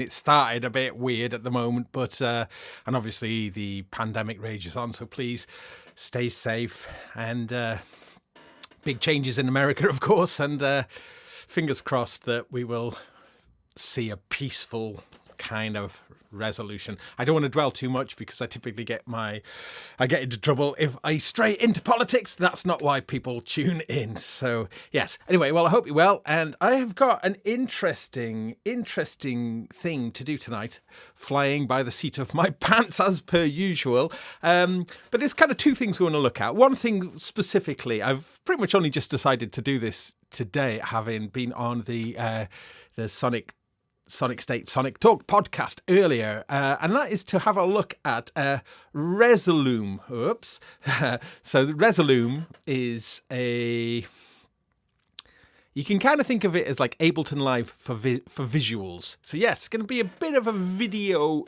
It started a bit weird at the moment, but and obviously the pandemic rages on, so please stay safe. And big changes in America, of course, and fingers crossed that we will see a peaceful kind of resolution. I don't want to dwell too much because I typically get into trouble if I stray into politics. That's not why people tune in. So yes. Anyway, well, I hope you're well, and I have got an interesting thing to do tonight, flying by the seat of my pants as per usual. But there's kind of two things we want to look at. One thing specifically, I've pretty much only just decided to do this today, having been on the Sonic Talk podcast earlier, and that is to have a look at Resolume. So Resolume is you can kind of think of it as like Ableton Live for visuals. So yes, it's going to be a bit of a video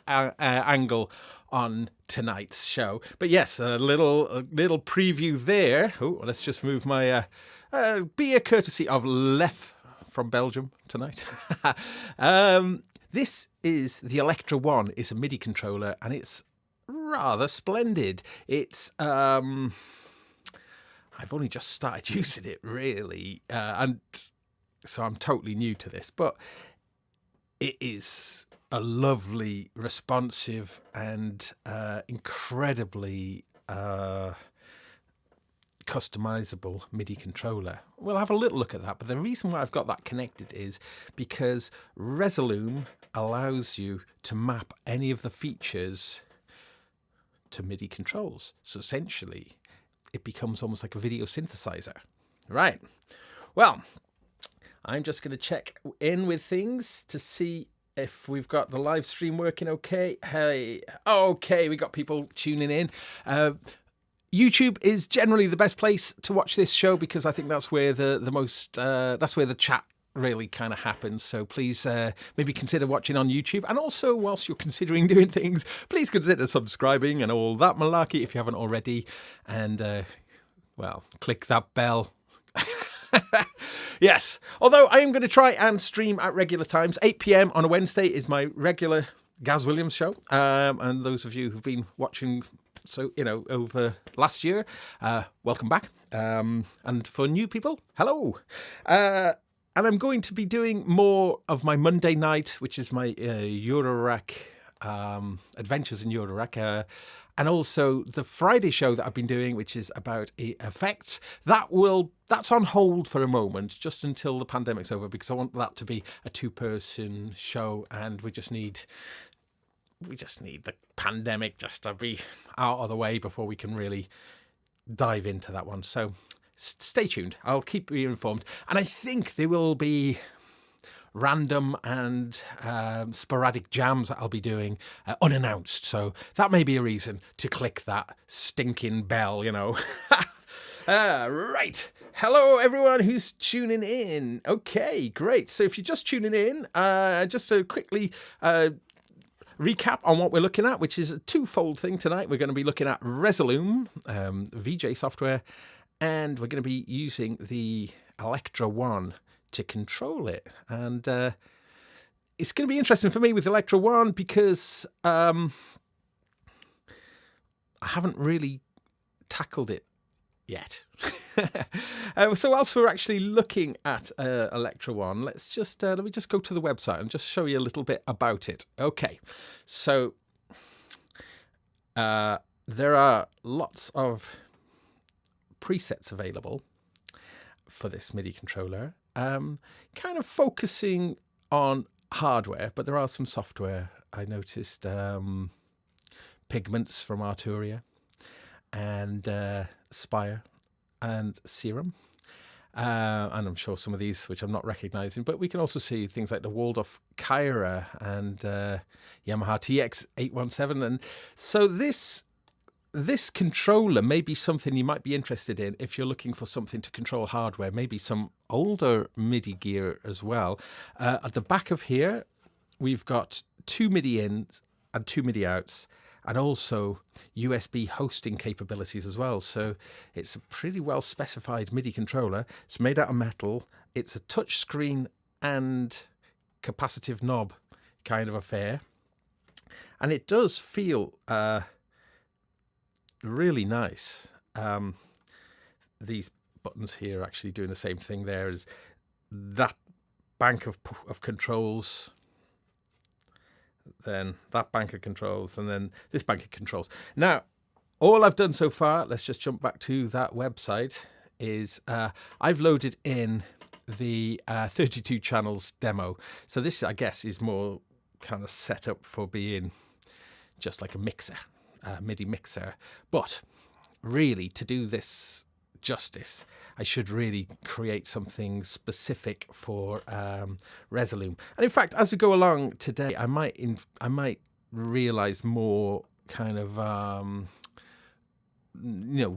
angle on tonight's show. But yes, a little preview there. Oh, let's just move my beer courtesy of Lef from Belgium tonight. This is the Electra One. It's a MIDI controller, and it's rather splendid. It's I've only just started using it, really, and so I'm totally new to this, but it is a lovely, responsive, and incredibly customizable MIDI controller. We'll have a little look at that, but the reason why I've got that connected is because Resolume allows you to map any of the features to MIDI controls. So essentially, it becomes almost like a video synthesizer. Right. Well, I'm just going to check in with things to see if we've got the live stream working okay. Hey, okay, we got people tuning in. YouTube is generally the best place to watch this show because I think that's where that's where the chat really kind of happens. So please maybe consider watching on YouTube, and also whilst you're considering doing things, please consider subscribing and all that malarkey if you haven't already, and well, click that bell. Yes, although I am going to try and stream at regular times. 8 p.m. on a Wednesday is my regular Gaz Williams show, and those of you who've been watching over last year, welcome back. And for new people, hello. And I'm going to be doing more of my Monday night, which is my Eurorack adventures in Eurorack, and also the Friday show that I've been doing, which is about effects. That's on hold for a moment, just until the pandemic's over, because I want that to be a 2-person show, and we just need the pandemic just to be out of the way before we can really dive into that one. So stay tuned. I'll keep you informed. And I think there will be random and sporadic jams that I'll be doing unannounced. So that may be a reason to click that stinking bell, Right. Hello, everyone who's tuning in. Okay, great. So if you're just tuning in, just to quickly recap on what we're looking at, which is a twofold thing tonight. We're going to be looking at Resolume, VJ software, and we're going to be using the Electra One to control it. And it's going to be interesting for me with Electra One because I haven't really tackled it yet. So whilst we're actually looking at Electra One, let me just go to the website and just show you a little bit about it. Okay, so there are lots of presets available for this MIDI controller, kind of focusing on hardware, but there are some software. I noticed Pigments from Arturia, and Spire and Serum, and I'm sure some of these which I'm not recognizing, but we can also see things like the Waldorf Kyra and Yamaha TX817, and so this controller may be something you might be interested in if you're looking for something to control hardware, maybe some older MIDI gear as well. At the back of here we've got 2 MIDI ins and 2 MIDI outs, and also USB hosting capabilities as well. So it's a pretty well specified MIDI controller. It's made out of metal. It's a touch screen and capacitive knob kind of affair. And it does feel really nice. These buttons here are actually doing the same thing there as that bank of controls, then that bank of controls, and then this bank of controls. Now, all I've done so far, let's just jump back to that website, is I've loaded in the 32 channels demo. So this, I guess, is more kind of set up for being just like a mixer, MIDI mixer. But really, to do this justice, I should really create something specific for Resolume. And in fact, as we go along today, I might realize more kind of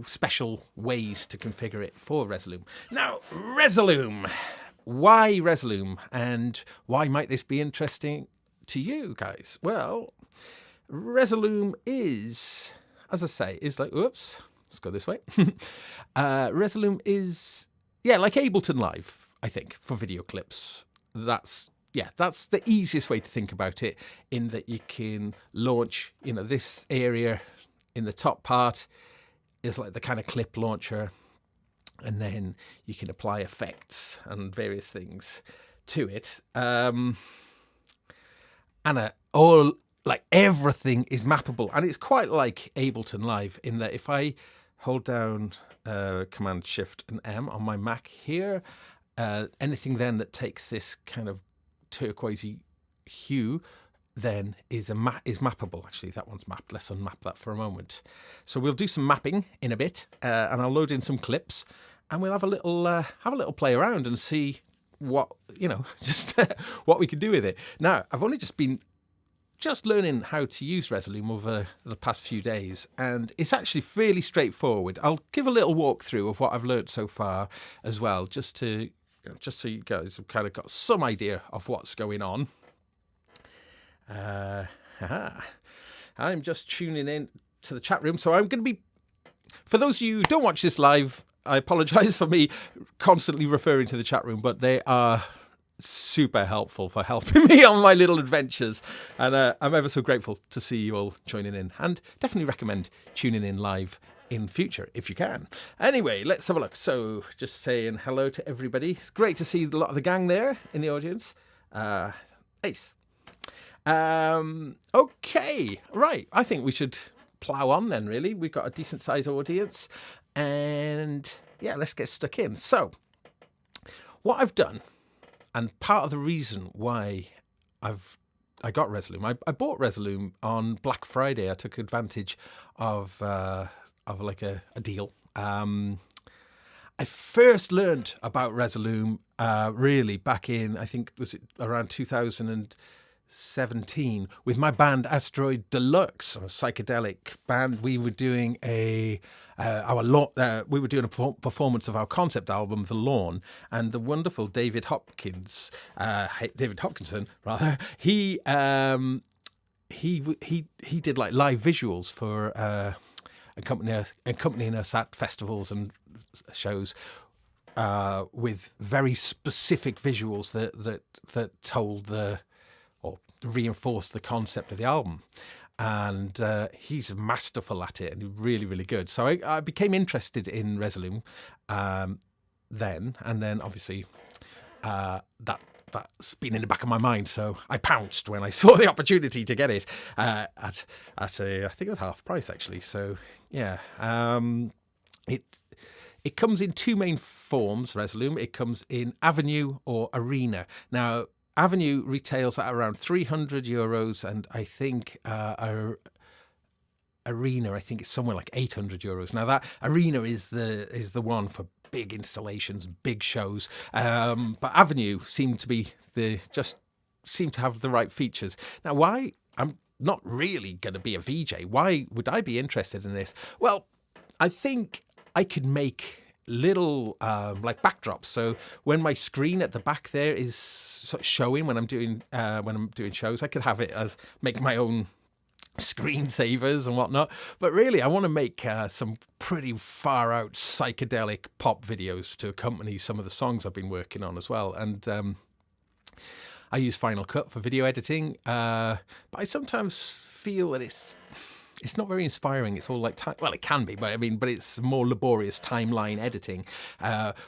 special ways to configure it for Resolume. Now, Resolume. Why Resolume? And why might this be interesting to you guys? Well, Resolume is, as I say, is like, oops, let's go this way. Resolume is, like Ableton Live, I think, for video clips. That's the easiest way to think about it, in that you can launch, this area in the top part is like the kind of clip launcher, and then you can apply effects and various things to it. And everything is mappable, and it's quite like Ableton Live in that if I hold down Command Shift and M on my Mac here, anything then that takes this kind of turquoisey hue then is mappable. Actually, that one's mapped. Let's unmap that for a moment. So we'll do some mapping in a bit, and I'll load in some clips, and we'll have a little play around and see what just what we can do with it. Now, I've only just been learning how to use Resolume over the past few days, and it's actually fairly straightforward. I'll give a little walkthrough of what I've learned so far as well, just so you guys have kind of got some idea of what's going on. I'm just tuning in to the chat room, so I'm going to be, for those of you who don't watch this live, I apologize for me constantly referring to the chat room, but they are super helpful for helping me on my little adventures, and I'm ever so grateful to see you all joining in, and definitely recommend tuning in live in future if you can. Anyway, let's have a look. So just saying hello to everybody. It's great to see a lot of the gang there in the audience. Ace. Okay, right, I think we should plow on then, really. We've got a decent sized audience, and let's get stuck in. So what I've done, and part of the reason why I got Resolume, I bought Resolume on Black Friday. I took advantage of like a deal. I first learned about Resolume really back in, I think, was it around 2017 with my band Asteroid Deluxe, a psychedelic band. We were doing a performance of our concept album, The Lawn, and the wonderful David Hopkinson, he did like live visuals for accompanying us at festivals and shows with very specific visuals that told or reinforced the concept of the album. And he's masterful at it, and really, really good. So I became interested in Resolume then, and then obviously that's been in the back of my mind. So I pounced when I saw the opportunity to get it at I think it was half price actually. So it comes in two main forms. Resolume. It comes in Avenue or Arena. Now, Avenue retails at around €300, and I think Arena, I think it's somewhere like €800. Now that Arena is the one for big installations, big shows, but Avenue seem to have the right features. Now, why? I'm not really going to be a VJ. Why would I be interested in this? Well, I think I could make little like backdrops. So when my screen at the back there is sort of showing when I'm doing shows, I could have it as make my own screensavers and whatnot. But really, I want to make some pretty far out psychedelic pop videos to accompany some of the songs I've been working on as well. And I use Final Cut for video editing, but I sometimes feel that it's not very inspiring. It's all like well, it can be, but it's more laborious timeline editing.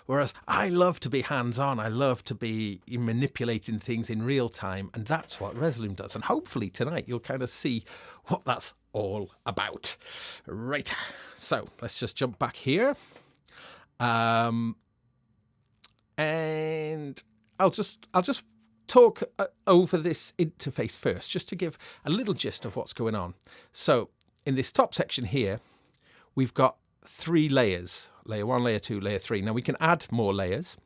Whereas I love to be hands-on. I love to be manipulating things in real time, and that's what Resolume does. And hopefully tonight you'll kind of see what that's all about. Right. So let's just jump back here, and I'll just talk over this interface first, just to give a little gist of what's going on. So in this top section here, we've got 3 layers: layer 1, layer 2, layer 3. Now we can add more layers,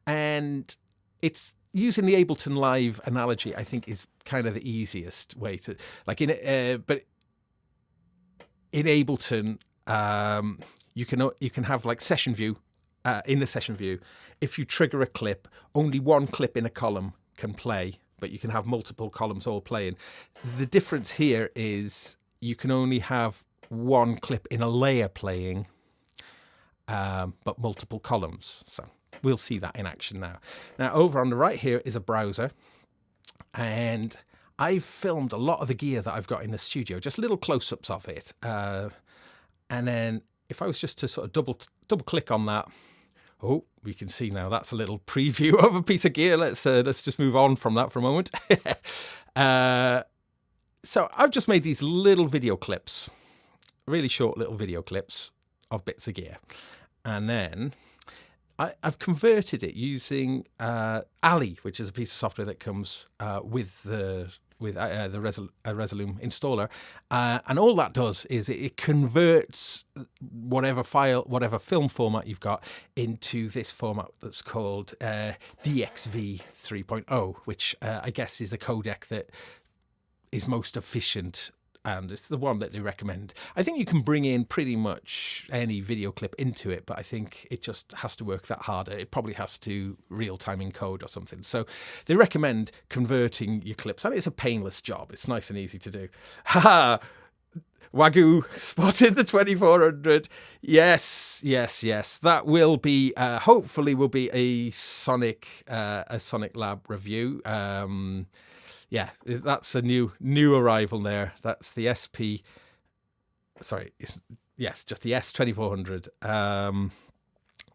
and it's using the Ableton Live analogy, I think, is kind of the easiest way to, like, but in Ableton, you can have like session view. In the session view, if you trigger a clip, only one clip in a column can play, but you can have multiple columns all playing. The difference here is you can only have one clip in a layer playing, but multiple columns. So we'll see that in action now. Now over on the right here is a browser, and I've filmed a lot of the gear that I've got in the studio, just little close-ups of it. And then if I was just to sort of double click on that, oh, we can see now that's a little preview of a piece of gear. Let's just move on from that for a moment. So I've just made these little video clips, really short little video clips of bits of gear. And then I've converted it using Ali, which is a piece of software that comes with the Resolume installer, and all that does is it converts whatever film format you've got into this format that's called DXV 3.0, which I guess is a codec that is most efficient, and it's the one that they recommend. I think you can bring in pretty much any video clip into it, but I think it just has to work that harder. It probably has to real-time encode or something. So they recommend converting your clips, and it's a painless job. It's nice and easy to do. Haha! Wagyu spotted the 2400. Yes. That will be, hopefully will be a Sonic Lab review. Yeah, that's a new arrival there. That's the SP. Sorry, just the S2400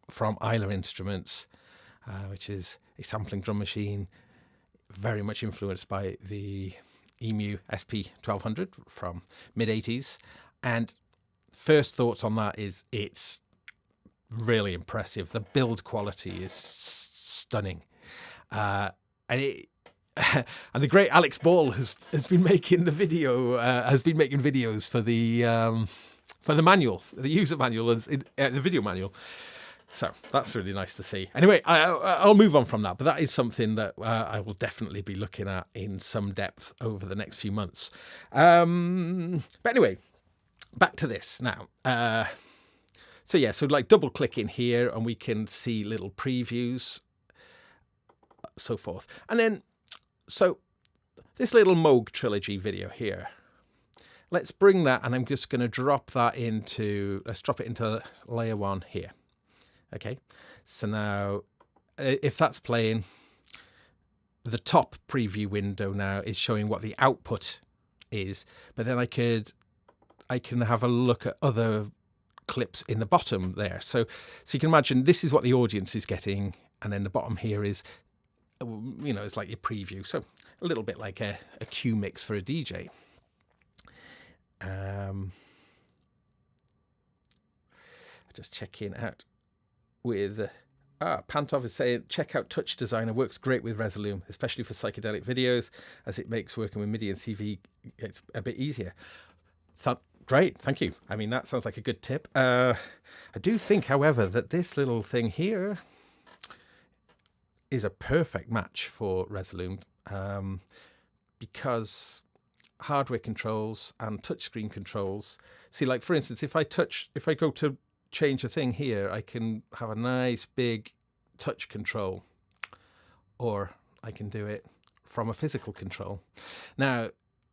from Isla Instruments, which is a sampling drum machine, very much influenced by the EMU SP1200 from mid-80s. And first thoughts on that is it's really impressive. The build quality is stunning, and it. And the great Alex Ball has been making videos for the manual, the user manual, the video manual. So that's really nice to see. Anyway, I'll move on from that, but that is something that I will definitely be looking at in some depth over the next few months. But anyway, back to this now. So like double click in here and we can see little previews, so forth. And then, so this little Moog trilogy video here, let's bring that, and I'm just going to drop it into layer 1 here. Okay, so now if that's playing, the top preview window now is showing what the output is, but then I can have a look at other clips in the bottom there. So you can imagine this is what the audience is getting, and then the bottom here is, it's like your preview. So a little bit like a cue mix for a DJ. Just checking out with Pantov is saying, check out Touch Designer, works great with Resolume, especially for psychedelic videos, as it makes working with MIDI and CV it's a bit easier. Great, thank you. I mean, that sounds like a good tip. I do think, however, that this little thing here is a perfect match for Resolume, because hardware controls and touchscreen controls. See, like for instance, if I go to change a thing here, I can have a nice big touch control, or I can do it from a physical control. Now,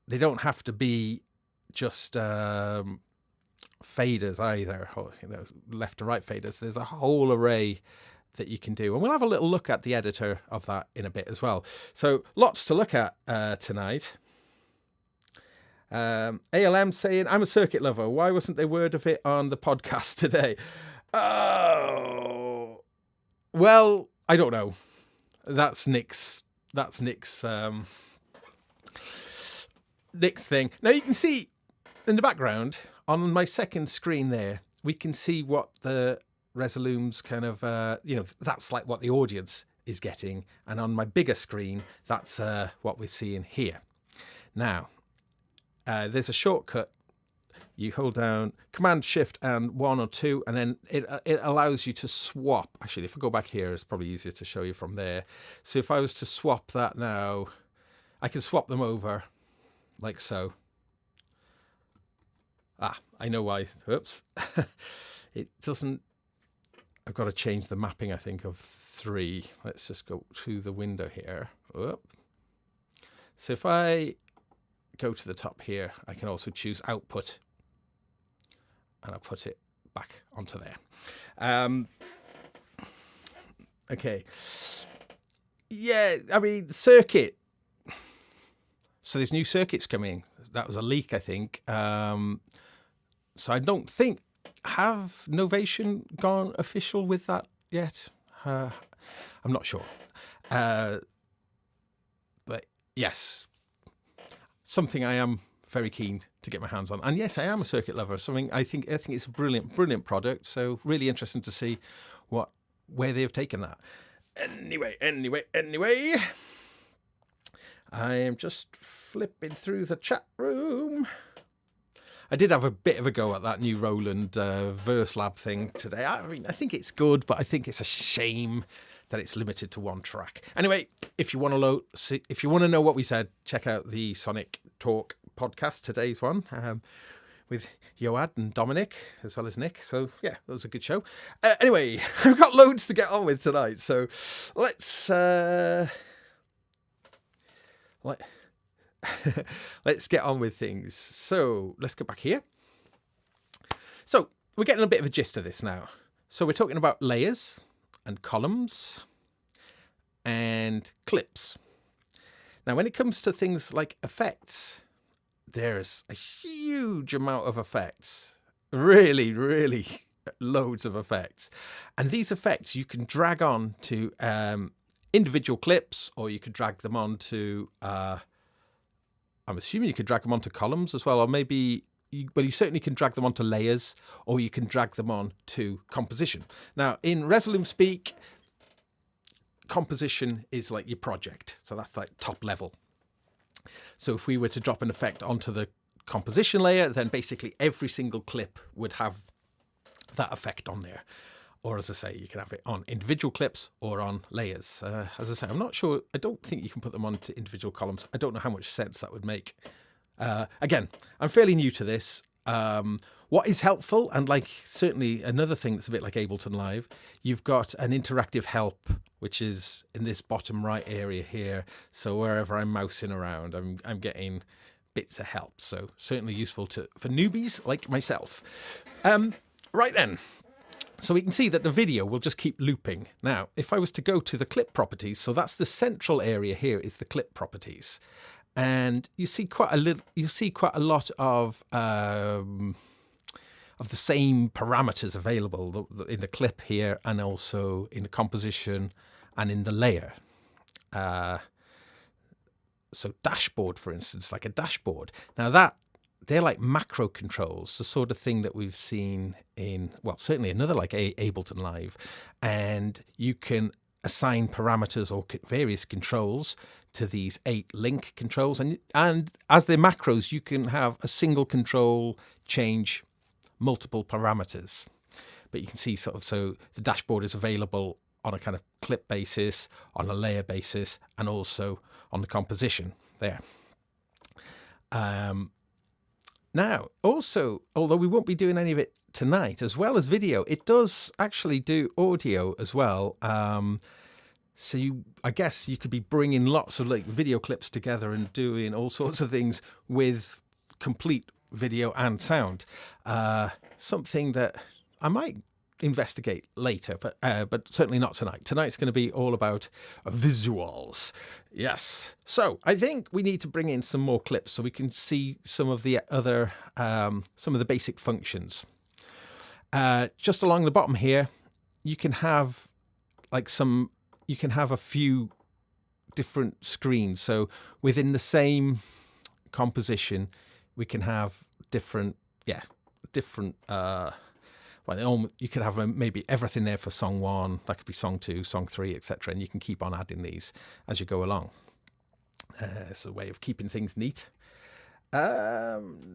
they don't have to be just faders either, or left to right faders. There's a whole array that you can do. And we'll have a little look at the editor of that in a bit as well. So lots to look at tonight. ALM saying, I'm a circuit lover. Why wasn't there word of it on the podcast today? Oh, well, I don't know. That's Nick's thing. Now you can see in the background on my second screen there, we can see what the Resolume's kind of, that's like what the audience is getting. And on my bigger screen, that's what we're seeing here. Now, there's a shortcut. You hold down Command Shift and 1 or 2, and then it allows you to swap. Actually, if I go back here, it's probably easier to show you from there. So if I was to swap that now, I can swap them over like so. I know why. Oops. It doesn't. I've got to change the mapping, I think, of 3. Let's just go to the window here. Whoop. So if I go to the top here, I can also choose output. And I'll put it back onto there. Okay. Yeah, I mean, circuit. So there's new circuits coming. That was a leak, I think. So I don't think, have Novation gone official with that yet? I'm not sure. But yes, something I am very keen to get my hands on. And yes, I am a circuit lover. Something I think it's a brilliant product. So really interesting to see where they've taken that. Anyway. I am just flipping through the chat room. I did have a bit of a go at that new Roland Verse Lab thing today. I mean, I think it's good, but I think it's a shame that it's limited to 1 track. Anyway, if you want to know what we said, check out the Sonic Talk podcast, today's one, with Yoad and Dominic, as well as Nick. So, yeah, that was a good show. Anyway, I've got loads to get on with tonight. So, let's get on with things. So, let's go back here. So, we're getting a bit of a gist of this now. So, we're talking about layers and columns and clips. Now, when it comes to things like effects, there's a huge amount of effects, really loads of effects. And these effects you can drag on to individual clips, or you could drag them on to, I'm assuming you could drag them onto columns as well, or maybe, you certainly can drag them onto layers, or you can drag them on to composition. Now, in Resolume speak, composition is like your project. So that's like top level. So if we were to drop an effect onto the composition layer, then basically every single clip would have that effect on there. Or as I say, you can have it on individual clips or on layers. As I say, I'm not sure. I don't think you can put them onto individual columns. I don't know how much sense that would make. Again, I'm fairly new to this. What is helpful, and like certainly another thing that's a bit like Ableton Live, you've got an interactive help, which is in this bottom right area here. So wherever I'm mousing around, I'm getting bits of help. So certainly useful for newbies like myself. Right then. So we can see that the video will just keep looping. Now, if I was to go to the clip properties, so that's the central area here is the clip properties. And you see quite a lot of the same parameters available in the clip here, and also in the composition and in the layer. So dashboard, for instance, like a dashboard. Now they're like macro controls, the sort of thing that we've seen in, well, certainly another like Ableton Live. And you can assign parameters or various controls to these 8 link controls. And as they're macros, you can have a single control change multiple parameters. But you can see so the dashboard is available on a kind of clip basis, on a layer basis, and also on the composition there. Now, also, although we won't be doing any of it tonight, as well as video, it does actually do audio as well. So I guess you could be bringing lots of like video clips together and doing all sorts of things with complete video and sound. Something that I might investigate later, but certainly not tonight. Tonight's going to be all about visuals. Yes. So I think we need to bring in some more clips so we can see some of the other, some of the basic functions. Just along the bottom here, you can have a few different screens. So within the same composition, we can have different. Well, you could have maybe everything there for song 1. That could be song 2, song 3, etc. And you can keep on adding these as you go along. It's a way of keeping things neat. Right.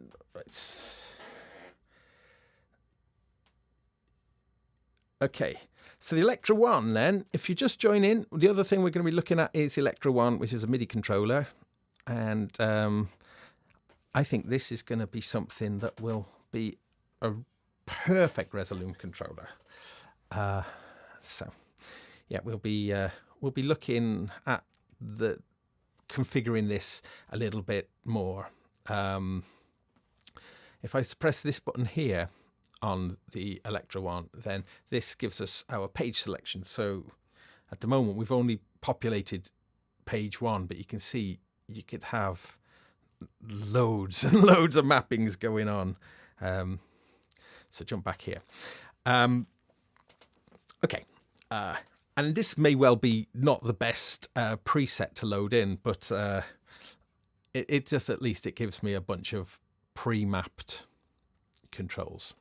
Okay, so the Electra One then, if you just join in, the other thing we're going to be looking at is Electra One, which is a MIDI controller. And I think this is going to be something that will be a perfect Resolume controller. So yeah, we'll be looking at the configuring this a little bit more. If I press this button here on the Electra One, then this gives us our page selection. So at the moment we've only populated page 1, but you can see you could have loads and loads of mappings going on. So jump back here. Okay. And this may well be not the best preset to load in, but it just, at least it gives me a bunch of pre-mapped controls.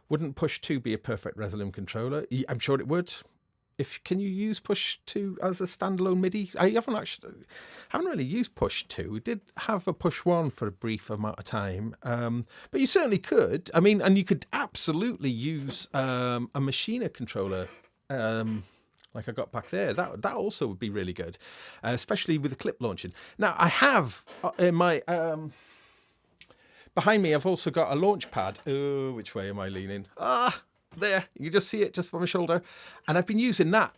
Wouldn't push 2 be a perfect Resolume controller? I'm sure it would. Can you use push 2 as a standalone MIDI? I haven't really used push 2. We did have a push 1 for a brief amount of time, but you certainly could. I mean, and you could absolutely use a Machina controller, like I got back there. That also would be really good, especially with the clip launching. Now I have in my behind me, I've also got a launch pad. Oh, which way am I leaning? There, you can just see it just from my shoulder. And I've been using that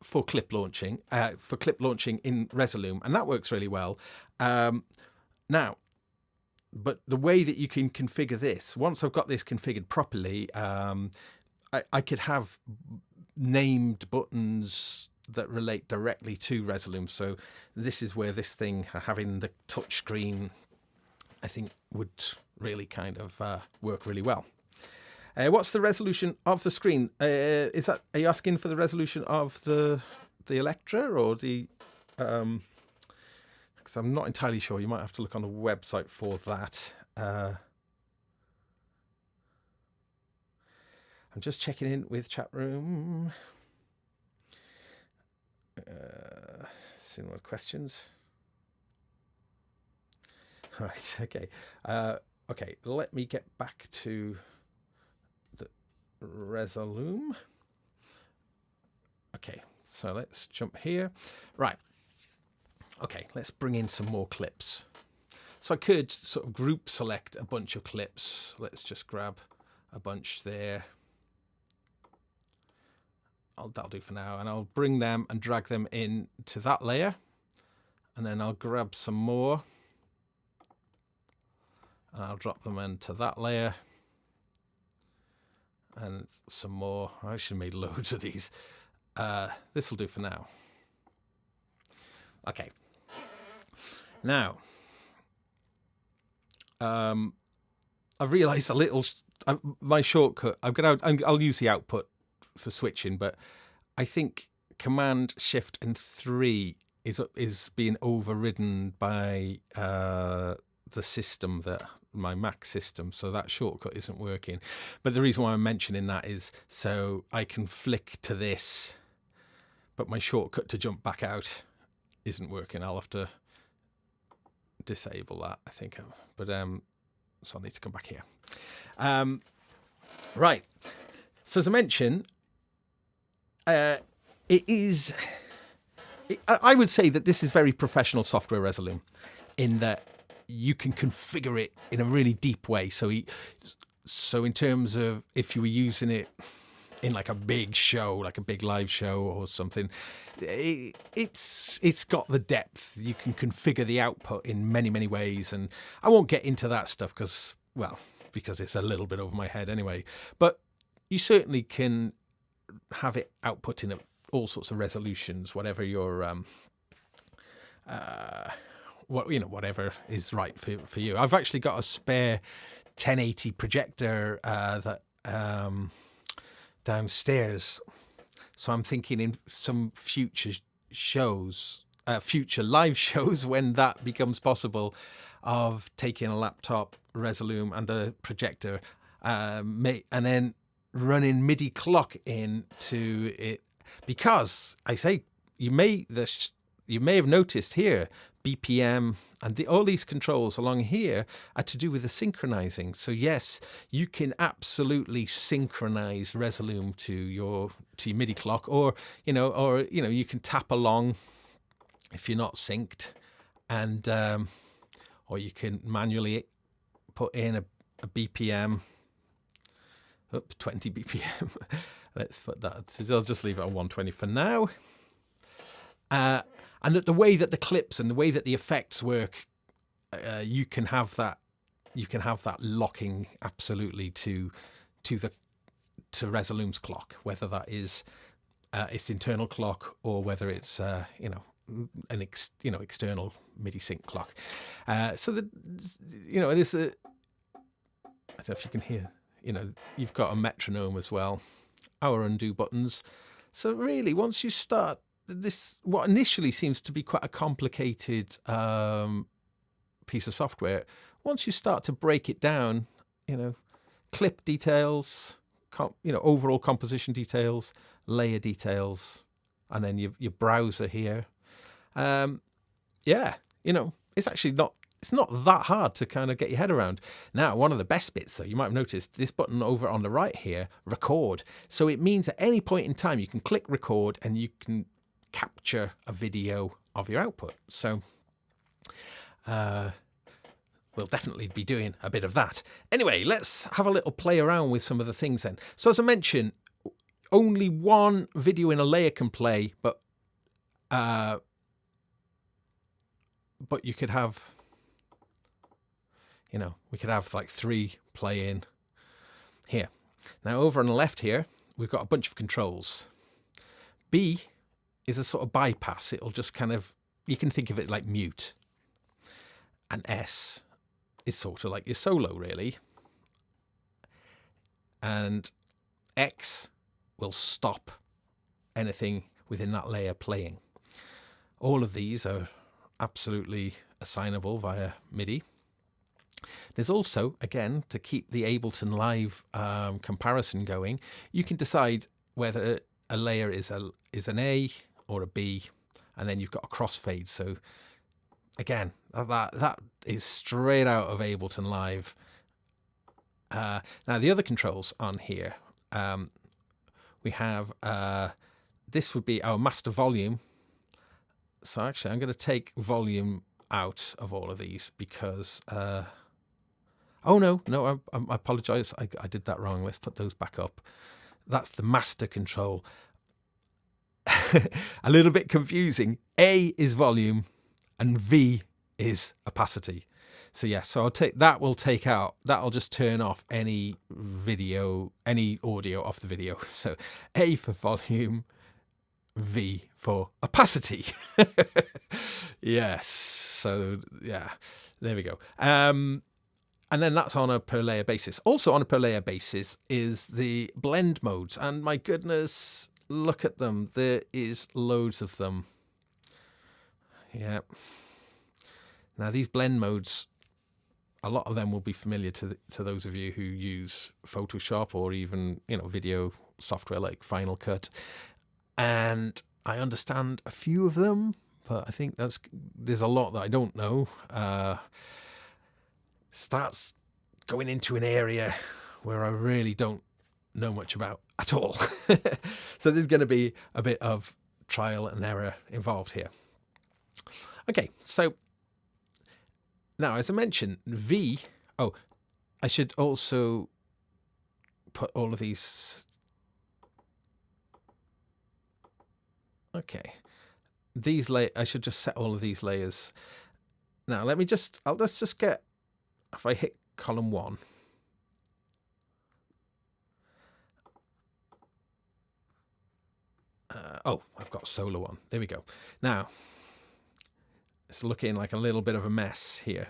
for clip launching in Resolume, and that works really well. Now, but the way that you can configure this, once I've got this configured properly, I could have named buttons that relate directly to Resolume. So this is where this thing, having the touch screen, I think would really kind of work really well. What's the resolution of the screen? Are you asking for the resolution of the Electra or the? Because I'm not entirely sure. You might have to look on the website for that. I'm just checking in with chat room. Seeing what questions. Right. Okay. Okay. Let me get back to Resolume. Okay, so let's jump here. Right. Okay, let's bring in some more clips. So I could sort of group select a bunch of clips. Let's just grab a bunch there. That'll do for now. And I'll bring them and drag them in to that layer. And then I'll grab some more. And I'll drop them into that layer. And some more. I should have made loads of these. This will do for now. Okay. Now, I've realised a little. My shortcut. I'll use the output for switching, but I think Command Shift and 3 is being overridden by the system that. My Mac system, so that shortcut isn't working. But the reason why I'm mentioning that is so I can flick to this, but my shortcut to jump back out isn't working. I'll have to disable that, I think. But so I'll need to come back here. Right. So as I mentioned, I would say that this is very professional software Resolume, in that you can configure it in a really deep way. So in terms of if you were using it in like a big show, like a big live show or something, it's got the depth. You can configure the output in many, many ways. And I won't get into that stuff because, well, because it's a little bit over my head anyway. But you certainly can have it output in all sorts of resolutions, whatever your whatever is right for you. I've actually got a spare 1080 projector that downstairs, so I'm thinking in some future shows, future live shows, when that becomes possible, of taking a laptop, Resolume, and a projector, and then running MIDI clock into it, because I say you may have noticed here BPM and all these controls along here are to do with the synchronizing. So yes, you can absolutely synchronize Resolume to your MIDI clock, or you can tap along if you're not synced, and or you can manually put in a BPM. 20 BPM. Let's put that. So I'll just leave it on 120 for now. And the way that the clips and the way that the effects work, you can have that locking absolutely to Resolume's clock, whether that is its internal clock or whether it's an external MIDI sync clock. So that it is a. I don't know if you can hear. You've got a metronome as well, our undo buttons. So really, once you start this, what initially seems to be quite a complicated piece of software, once you start to break it down, clip details, overall composition details, layer details, and then your browser here. It's actually not. It's not that hard to kind of get your head around. Now, one of the best bits, though, you might have noticed this button over on the right here, record. So it means at any point in time, you can click record and you can capture a video of your output. So we'll definitely be doing a bit of that. Anyway, let's have a little play around with some of the things then. So as I mentioned, only one video in a layer can play, but you could have... we could have like 3 play in here. Now over on the left here, we've got a bunch of controls. B is a sort of bypass. It'll just kind of, you can think of it like mute. And S is sort of like your solo, really. And X will stop anything within that layer playing. All of these are absolutely assignable via MIDI. There's also, again, to keep the Ableton Live comparison going, you can decide whether a layer is an A or a B, and then you've got a crossfade. So again, that is straight out of Ableton Live. Now the other controls on here, we have this would be our master volume. So actually, I'm going to take volume out of all of these because. Oh, no, I apologise. I did that wrong. Let's put those back up. That's the master control. A little bit confusing. A is volume and V is opacity. So yeah, so will take out, that'll just turn off any audio off the video. So A for volume, V for opacity. Yes. So yeah, there we go. And then that's on a per layer basis. Also on a per layer basis is the blend modes. And my goodness, look at them. There is loads of them. Yeah. Now these blend modes, a lot of them will be familiar to those of you who use Photoshop or even, video software like Final Cut. And I understand a few of them, but I think there's a lot that I don't know. Starts going into an area where I really don't know much about at all. So there's going to be a bit of trial and error involved here. Okay, so now as I mentioned, I should also put all of these. Okay, I should just set all of these layers. Now let's just get. If I hit column 1, Oh, I've got solar one. There we go. Now, it's looking like a little bit of a mess here.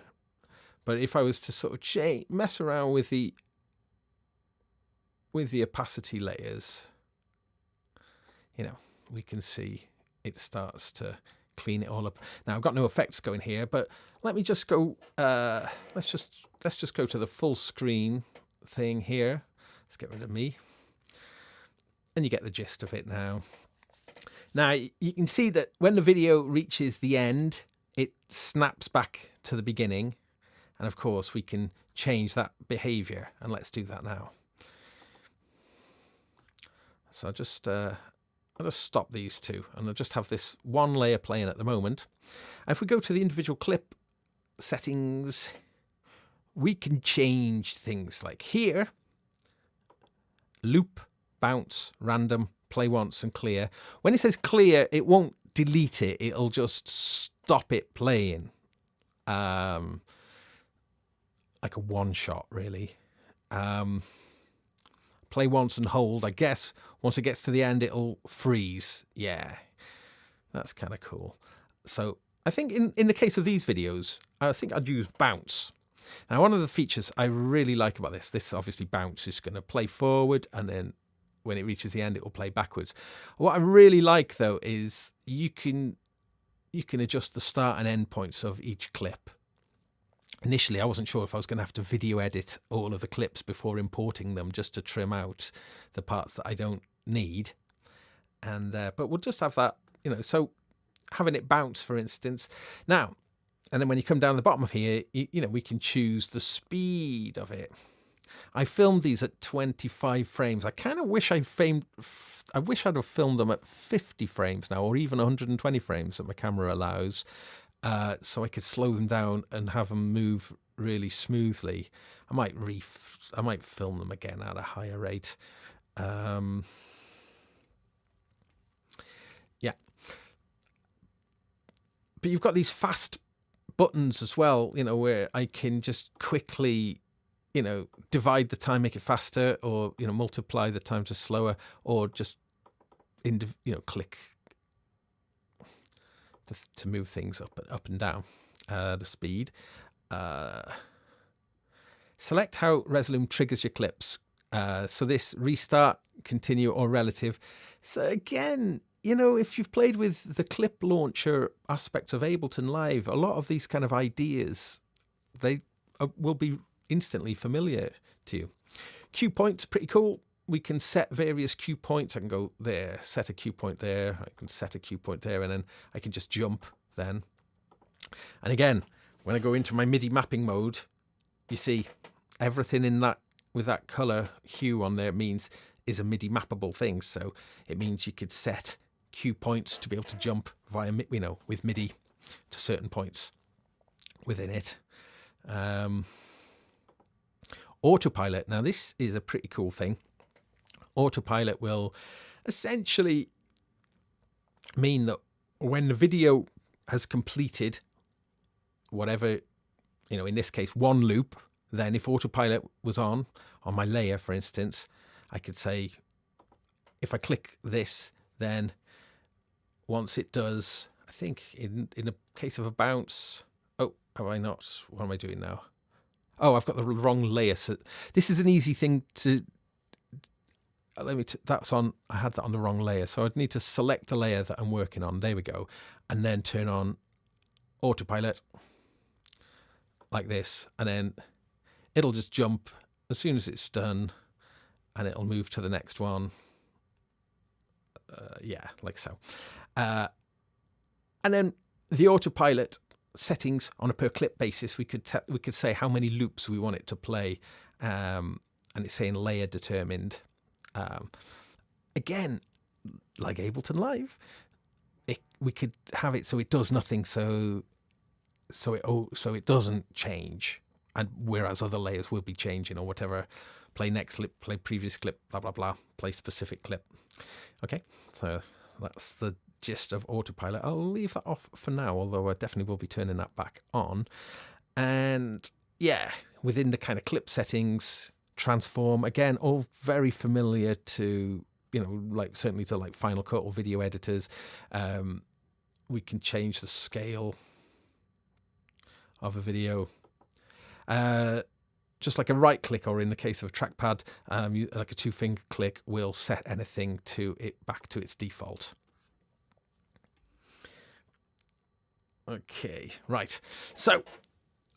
But if I was to sort of mess around with the opacity layers, you know, we can see it starts to clean it all up. Now, I've got no effects going here, but let me just go, let's just go to the full screen thing here. Let's get rid of me. And you get the gist of it now. Now, you can see that when the video reaches the end, it snaps back to the beginning. And of course, we can change that behavior. And let's do that now. So I'll just stop these two. And I'll just have this one layer playing at the moment. And if we go to the individual clip settings, we can change things like here, loop, bounce, random, play once and clear. When it says clear, it won't delete it. It'll just stop it playing. Like a one shot, really. Play once and hold. I guess once it gets to the end, it'll freeze. Yeah, that's kind of cool. So I think in the case of these videos, I think I'd use bounce. Now, one of the features I really like about this obviously bounce is going to play forward, and then when it reaches the end, it will play backwards. What I really like, though, is you can adjust the start and end points of each clip. Initially, I wasn't sure if I was going to have to video edit all of the clips before importing them just to trim out the parts that I don't need. And but we'll just have that, you know, so having it bounce, for instance. Now, and then when you come down the bottom of here, you know, we can choose the speed of it. I filmed these at 25 frames. I kind of wish I'd have filmed them at 50 frames now, or even 120 frames that my camera allows, so I could slow them down and have them move really smoothly. I might film them again at a higher rate. Yeah. But you've got these fast buttons as well, you know, where I can just quickly, you know, divide the time, make it faster, or, you know, multiply the time to slower, or just, click to move things up and down, the speed. Select how Resolume triggers your clips. So this restart, continue, or relative. So again, you know, if you've played with the clip launcher aspect of Ableton Live, a lot of these kind of ideas, they will be instantly familiar to you. Cue points, pretty cool. We can set various cue points. I can go there, set a cue point there. I can set a cue point there, and then I can just jump then. And again, when I go into my MIDI mapping mode, you see everything in that with that color hue on there is a MIDI mappable thing. So it means you could set cue points to be able to jump via, you know, with MIDI to certain points within it. Autopilot. Now, this is a pretty cool thing. Autopilot will essentially mean that when the video has completed whatever, you know, in this case, one loop, then if autopilot was on my layer, for instance, I could say, if I click this, then once it does, I think in a case of a bounce, oh, have I not? What am I doing now? Oh, I've got the wrong layer. So this is an easy thing to, that's on, I had that on the wrong layer. So I'd need to select the layer that I'm working on. There we go. And then turn on autopilot like this. And then it'll just jump as soon as it's done, and it'll move to the next one. Yeah, like so. And then the autopilot settings on a per clip basis, we could say how many loops we want it to play, and it's saying layer determined. Again, like Ableton Live, we could have it so it does nothing, so it doesn't change, and whereas other layers will be changing or whatever. Play next clip, play previous clip, blah blah blah, play specific clip. Okay, so that's the gist of autopilot. I'll leave that off for now, although I definitely will be turning that back on. And yeah, within the kind of clip settings, transform, again, all very familiar to you know, like certainly to like Final Cut or video editors. We can change the scale of a video. Just like a right click, or in the case of a trackpad, like a 2-finger click will set anything to it back to its default. Okay, right. So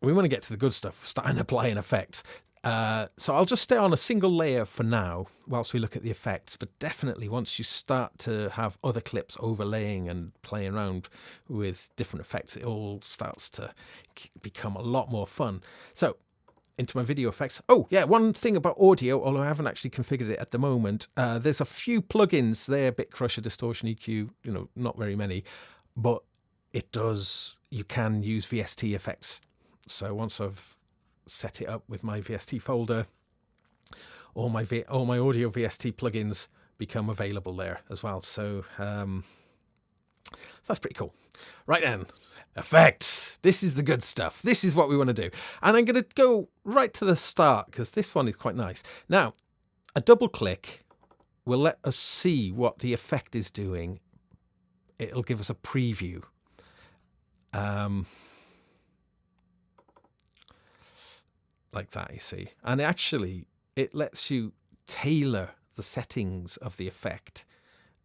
we want to get to the good stuff, starting applying effects. So I'll just stay on a single layer for now whilst we look at the effects, but definitely once you start to have other clips overlaying and playing around with different effects, it all starts to become a lot more fun. So into my video effects. Oh yeah, one thing about audio, although I haven't actually configured it at the moment, there's a few plugins there, Bit Crusher, Distortion, EQ, you know, not very many, but it does, you can use VST effects. So once I've set it up with my VST folder, all my audio VST plugins become available there as well. So that's pretty cool. Right then, effects. This is the good stuff. This is what we want to do. And I'm going to go right to the start because this one is quite nice. Now, a double click will let us see what the effect is doing. It'll give us a preview. Like that, you see. And actually, it lets you tailor the settings of the effect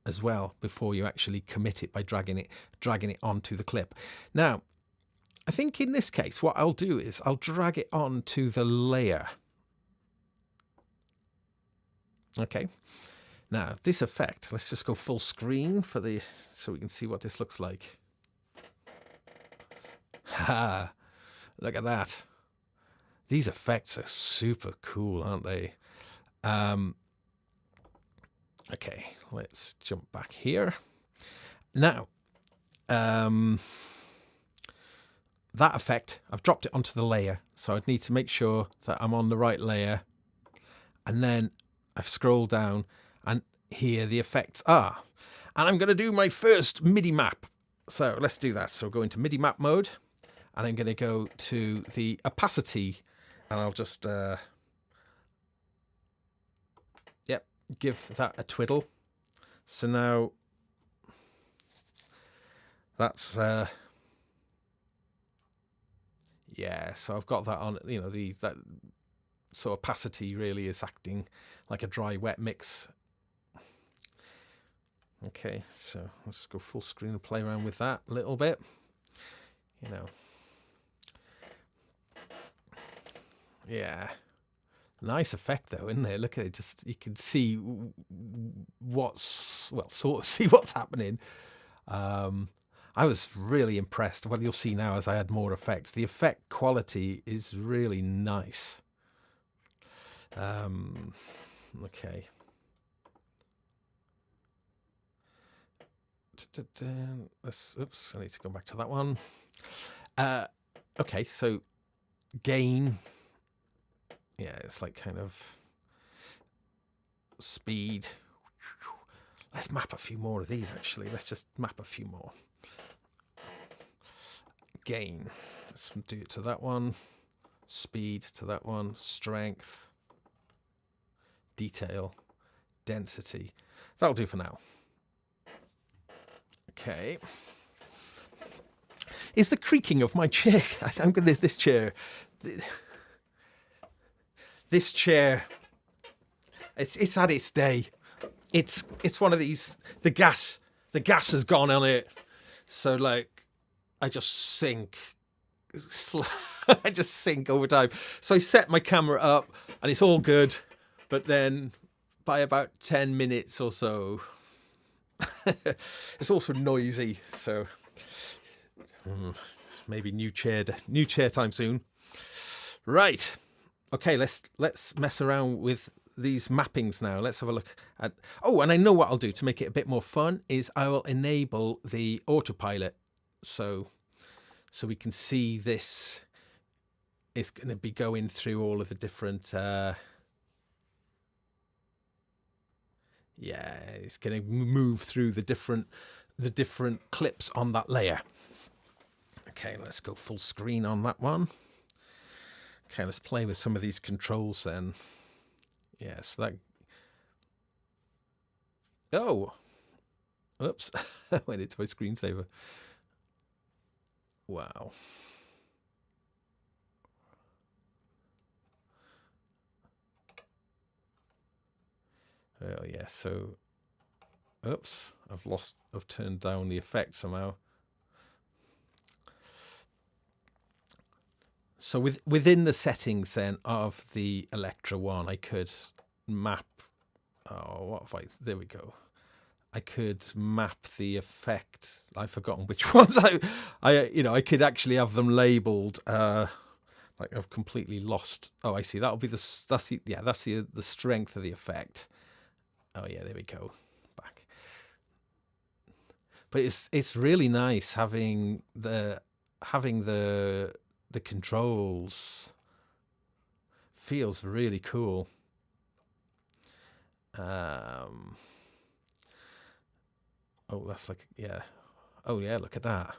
as well before you actually commit it by dragging it onto the clip. Now, I think in this case, what I'll do is I'll drag it onto the layer. Okay. Now, this effect, let's just go full screen for the, so we can see what this looks like. Ha! Look at that. These effects are super cool, aren't they? Okay, let's jump back here. Now, that effect, I've dropped it onto the layer. So I'd need to make sure that I'm on the right layer. And then I've scrolled down and here the effects are. And I'm going to do my first Midi Map. So let's do that. So go into Midi Map mode. And I'm going to go to the opacity. And I'll just, give that a twiddle. So now that's, yeah, so I've got that on, you know, that so opacity really is acting like a dry wet mix. Okay, so let's go full screen and play around with that a little bit, you know. Yeah. Nice effect though, isn't there? Look at it, just you can see see what's happening. I was really impressed. Well, you'll see now as I add more effects. The effect quality is really nice. Okay. Oops, I need to go back to that one. Okay, so gain. Yeah, it's like kind of speed. Let's map a few more of these, actually. Let's just map a few more. Gain. Let's do it to that one. Speed to that one. Strength. Detail. Density. That'll do for now. Okay. Is the creaking of my chair... I'm going to... This chair... This chair, it's at its day. It's one of these, the gas has gone on it. So like, I just sink. I just sink over time. So I set my camera up and it's all good. But then by about 10 minutes or so, it's also noisy. So maybe new chair time soon. Right. Okay, let's mess around with these mappings now. Let's have a look at... Oh, and I know what I'll do to make it a bit more fun is I will enable the autopilot. So we can see this is going to be going through all of the different... yeah, it's going to move through the different clips on that layer. Okay, let's go full screen on that one. Okay, let's play with some of these controls then. Yeah, so that... Oh, oops. I went into my screensaver. Wow. Oh, yeah. So, oops. I've turned down the effect somehow. So within the settings then of the Electra One, I could map. Oh, what if there we go. I could map the effect. I've forgotten which ones I could actually have them labeled. Like I've completely lost. Oh, I see. That'll be that's the strength of the effect. Oh yeah, there we go. Back. But it's really nice having the controls. Feels really cool. Oh, that's like, yeah. Oh, yeah, look at that.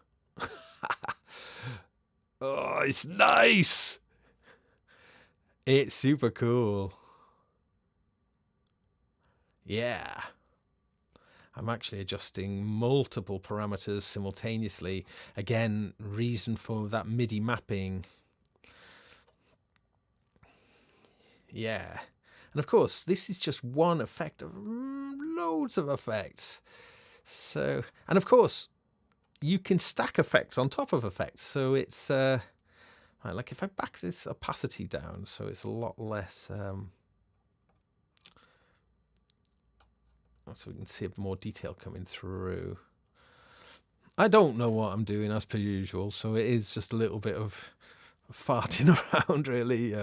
Oh, it's nice. It's super cool. Yeah. I'm actually adjusting multiple parameters simultaneously. Again, reason for that MIDI mapping. Yeah. And of course, this is just one effect of loads of effects. So, and of course, you can stack effects on top of effects. So it's like if I back this opacity down, so it's a lot less. So we can see more detail coming through. I don't know what I'm doing as per usual, so it is just a little bit of farting around, really.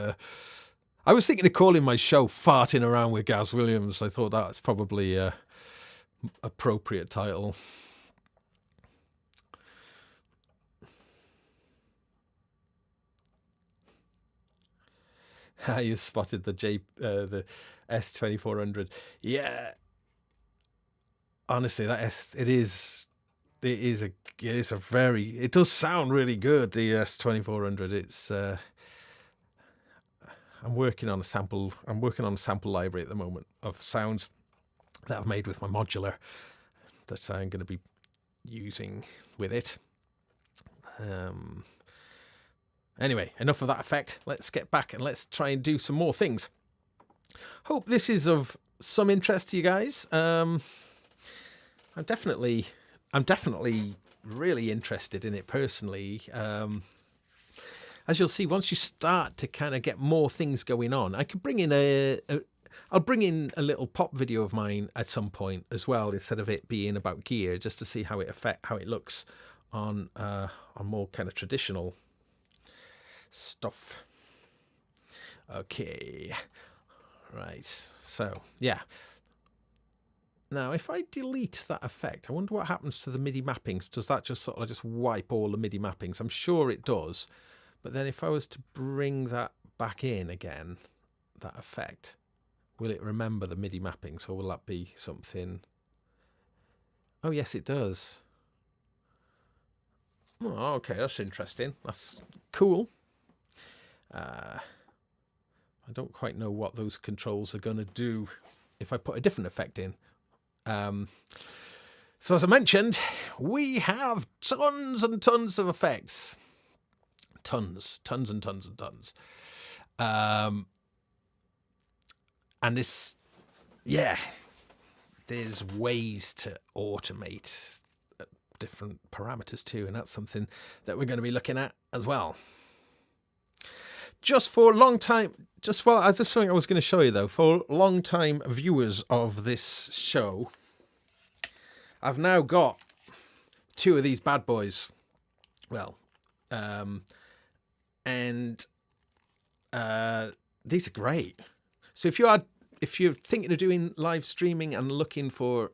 I was thinking of calling my show "Farting Around with Gaz Williams." I thought that's probably a appropriate title. You spotted the S2400. Yeah. Honestly, it does sound really good, the S2400. It's I'm working on a sample library at the moment of sounds that I've made with my modular that I'm going to be using with it. Anyway, enough of that effect. Let's get back and let's try and do some more things. Hope this is of some interest to you guys. I'm definitely really interested in it personally. As you'll see, once you start to kind of get more things going on, I could bring in I'll bring in a little pop video of mine at some point as well, instead of it being about gear, just to see how it looks on more kind of traditional stuff. Okay, right. So yeah. Now, if I delete that effect, I wonder what happens to the MIDI mappings. Does that just sort of just wipe all the MIDI mappings? I'm sure it does. But then if I was to bring that back in again, that effect, will it remember the MIDI mappings, or will that be something? Oh, yes, it does. Oh, okay, that's interesting. That's cool. I don't quite know what those controls are going to do if I put a different effect in. So as I mentioned, we have tons and tons of effects. Tons and tons and tons. And this, yeah, there's ways to automate different parameters too, and that's something that we're going to be looking at as well. Just for a long time, just something I was going to show you though, for long time viewers of this show, I've now got two of these bad boys. Well, and these are great. So if you're thinking of doing live streaming and looking for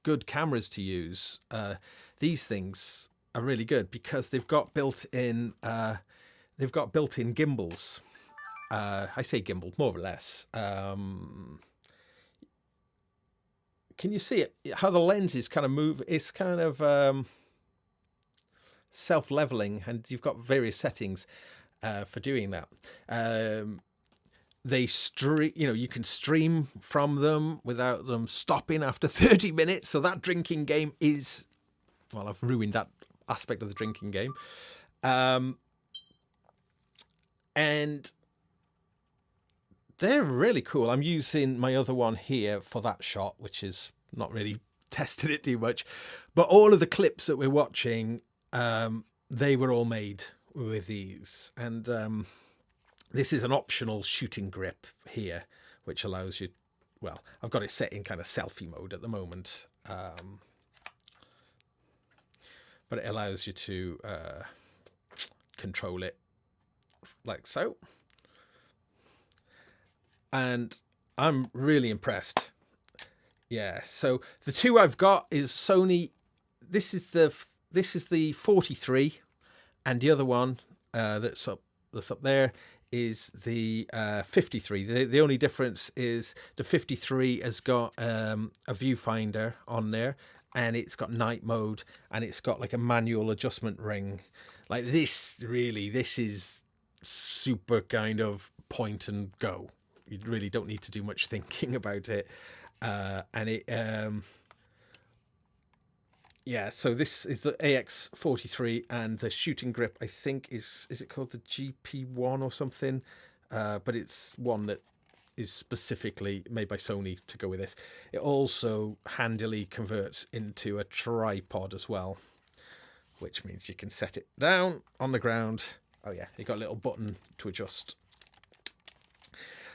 good cameras to use, these things are really good because they've got built-in gimbals. I say gimbal, more or less. Can you see it? How the lenses kind of move? It's kind of self-leveling, and you've got various settings for doing that. they you can stream from them without them stopping after 30 minutes. So that drinking game is, well, I've ruined that aspect of the drinking game. And they're really cool. I'm using my other one here for that shot, which is not really tested it too much. But all of the clips that we're watching, they were all made with these. And this is an optional shooting grip here, which allows you, well, I've got it set in kind of selfie mode at the moment. But it allows you to control it like so. And I'm really impressed. Yeah, so the two I've got is Sony. This is the 43, and the other one that's up there is the 53. The only difference is the 53 has got a viewfinder on there, and it's got night mode, and it's got like a manual adjustment ring. Like this is super kind of point and go. You really don't need to do much thinking about it. And it, yeah, so this is the AX43, and the shooting grip, I think, is it called the GP1 or something? But it's one that is specifically made by Sony to go with this. It also handily converts into a tripod as well, which means you can set it down on the ground. Oh yeah, you got a little button to adjust.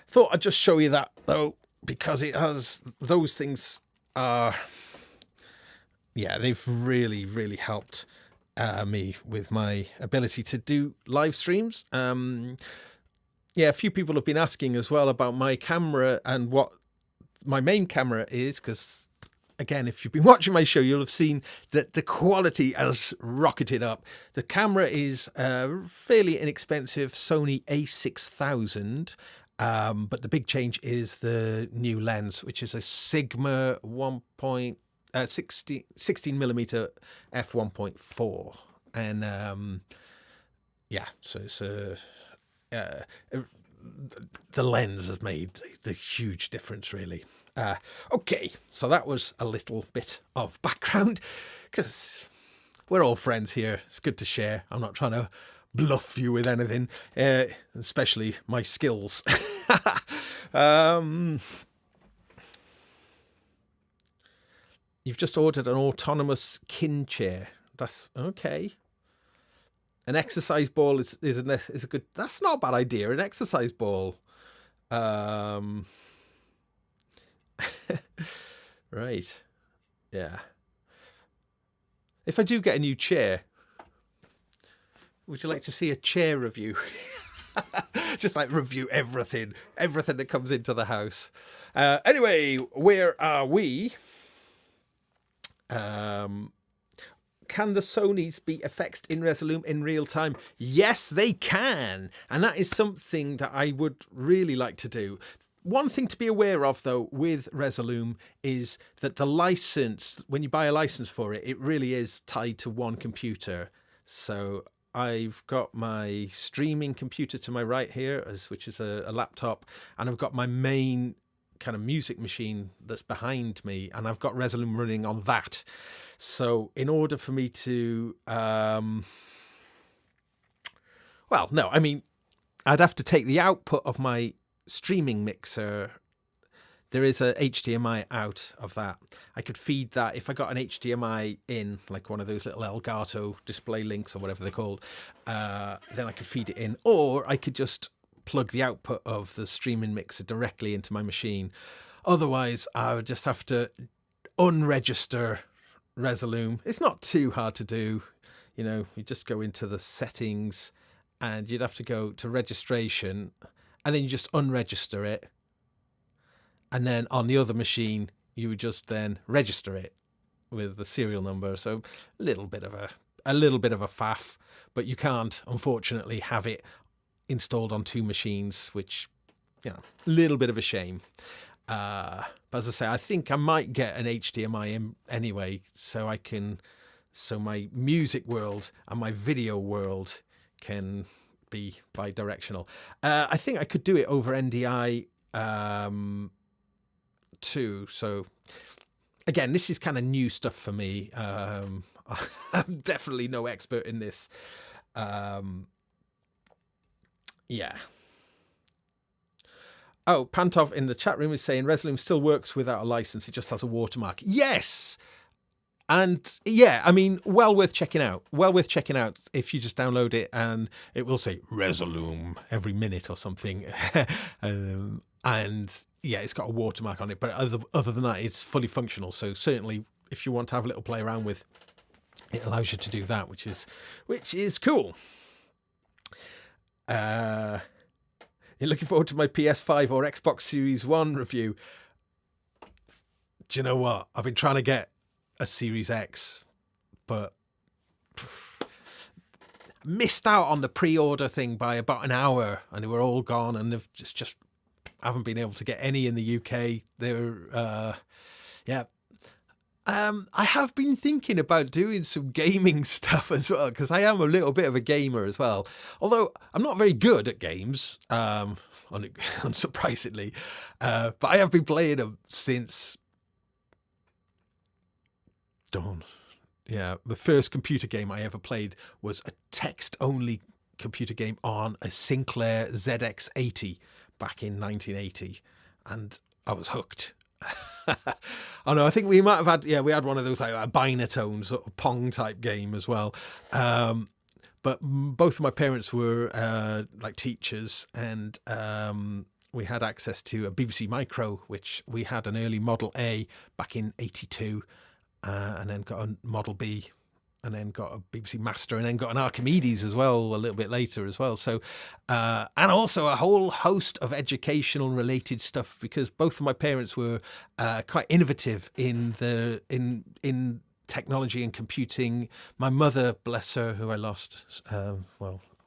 Thought I'd just show you that though, because it has those things are, yeah, they've really, really helped me with my ability to do live streams. Yeah, a few people have been asking as well about my camera and what my main camera is, because again, if you've been watching my show, you'll have seen that the quality has rocketed up. The camera is a fairly inexpensive Sony a6000, but the big change is the new lens, which is a Sigma 16mm f1.4, and yeah, so it's the lens has made the huge difference, really. Okay, so that was a little bit of background, because we're all friends here. It's good to share. I'm not trying to bluff you with anything, especially my skills. You've just ordered an autonomous kin chair. That's okay. An exercise ball is a good. That's not a bad idea. An exercise ball. Right. Yeah. If I do get a new chair, would you like to see a chair review? Just like review everything that comes into the house. Anyway, where are we? Can the Sonys beat effects in Resolume in real time? Yes, they can. And that is something that I would really like to do. One thing to be aware of, though, with Resolume is that the license, when you buy a license for it, it really is tied to one computer. So I've got my streaming computer to my right here, which is a laptop, and I've got my main kind of music machine that's behind me, and I've got Resolume running on that. So in order for me to well, no, I mean, I'd have to take the output of my streaming mixer. There is a HDMI out of that. I could feed that if I got an HDMI in, like one of those little Elgato display links or whatever they're called, then I could feed it in, or I could just plug the output of the streaming mixer directly into my machine. Otherwise, I would just have to unregister Resolume. It's not too hard to do. You know, you just go into the settings and you'd have to go to registration, and then you just unregister it. And then on the other machine, you would just then register it with the serial number. So a little bit of a faff, but you can't, unfortunately, have it installed on two machines, which, you know, a little bit of a shame. But as I say, I think I might get an HDMI in anyway, so my music world and my video world can be bi-directional. I think I could do it over NDI too. So again, this is kind of new stuff for me. I'm definitely no expert in this. Yeah. Oh, Pantov in the chat room is saying Resolume still works without a license. It just has a watermark. Yes. And yeah, I mean, well worth checking out. Well worth checking out if you just download it, and it will say Resolume every minute or something. And yeah, it's got a watermark on it. But other than that, it's fully functional. So certainly, if you want to have a little play around with, it allows you to do that, which is cool. You're looking forward to my PS5 or Xbox Series One review. Do you know what? I've been trying to get a Series X, but missed out on the pre-order thing by about an hour, and they were all gone, and they've just haven't been able to get any in the UK. They're yeah. I have been thinking about doing some gaming stuff as well, because I am a little bit of a gamer as well. Although I'm not very good at games, unsurprisingly. But I have been playing them since dawn. Yeah, the first computer game I ever played was a text-only computer game on a Sinclair ZX80 back in 1980, and I was hooked. Oh no, I think we might have had, we had one of those like a binatone sort of Pong type game as well. But both of my parents were like teachers, and we had access to a BBC Micro, which we had an early Model A back in 82, and then got a Model B, and then got a BBC Master, and then got an Archimedes as well a little bit later as well. So, and also a whole host of educational related stuff, because both of my parents were quite innovative in technology and computing. My mother, bless her, who I lost,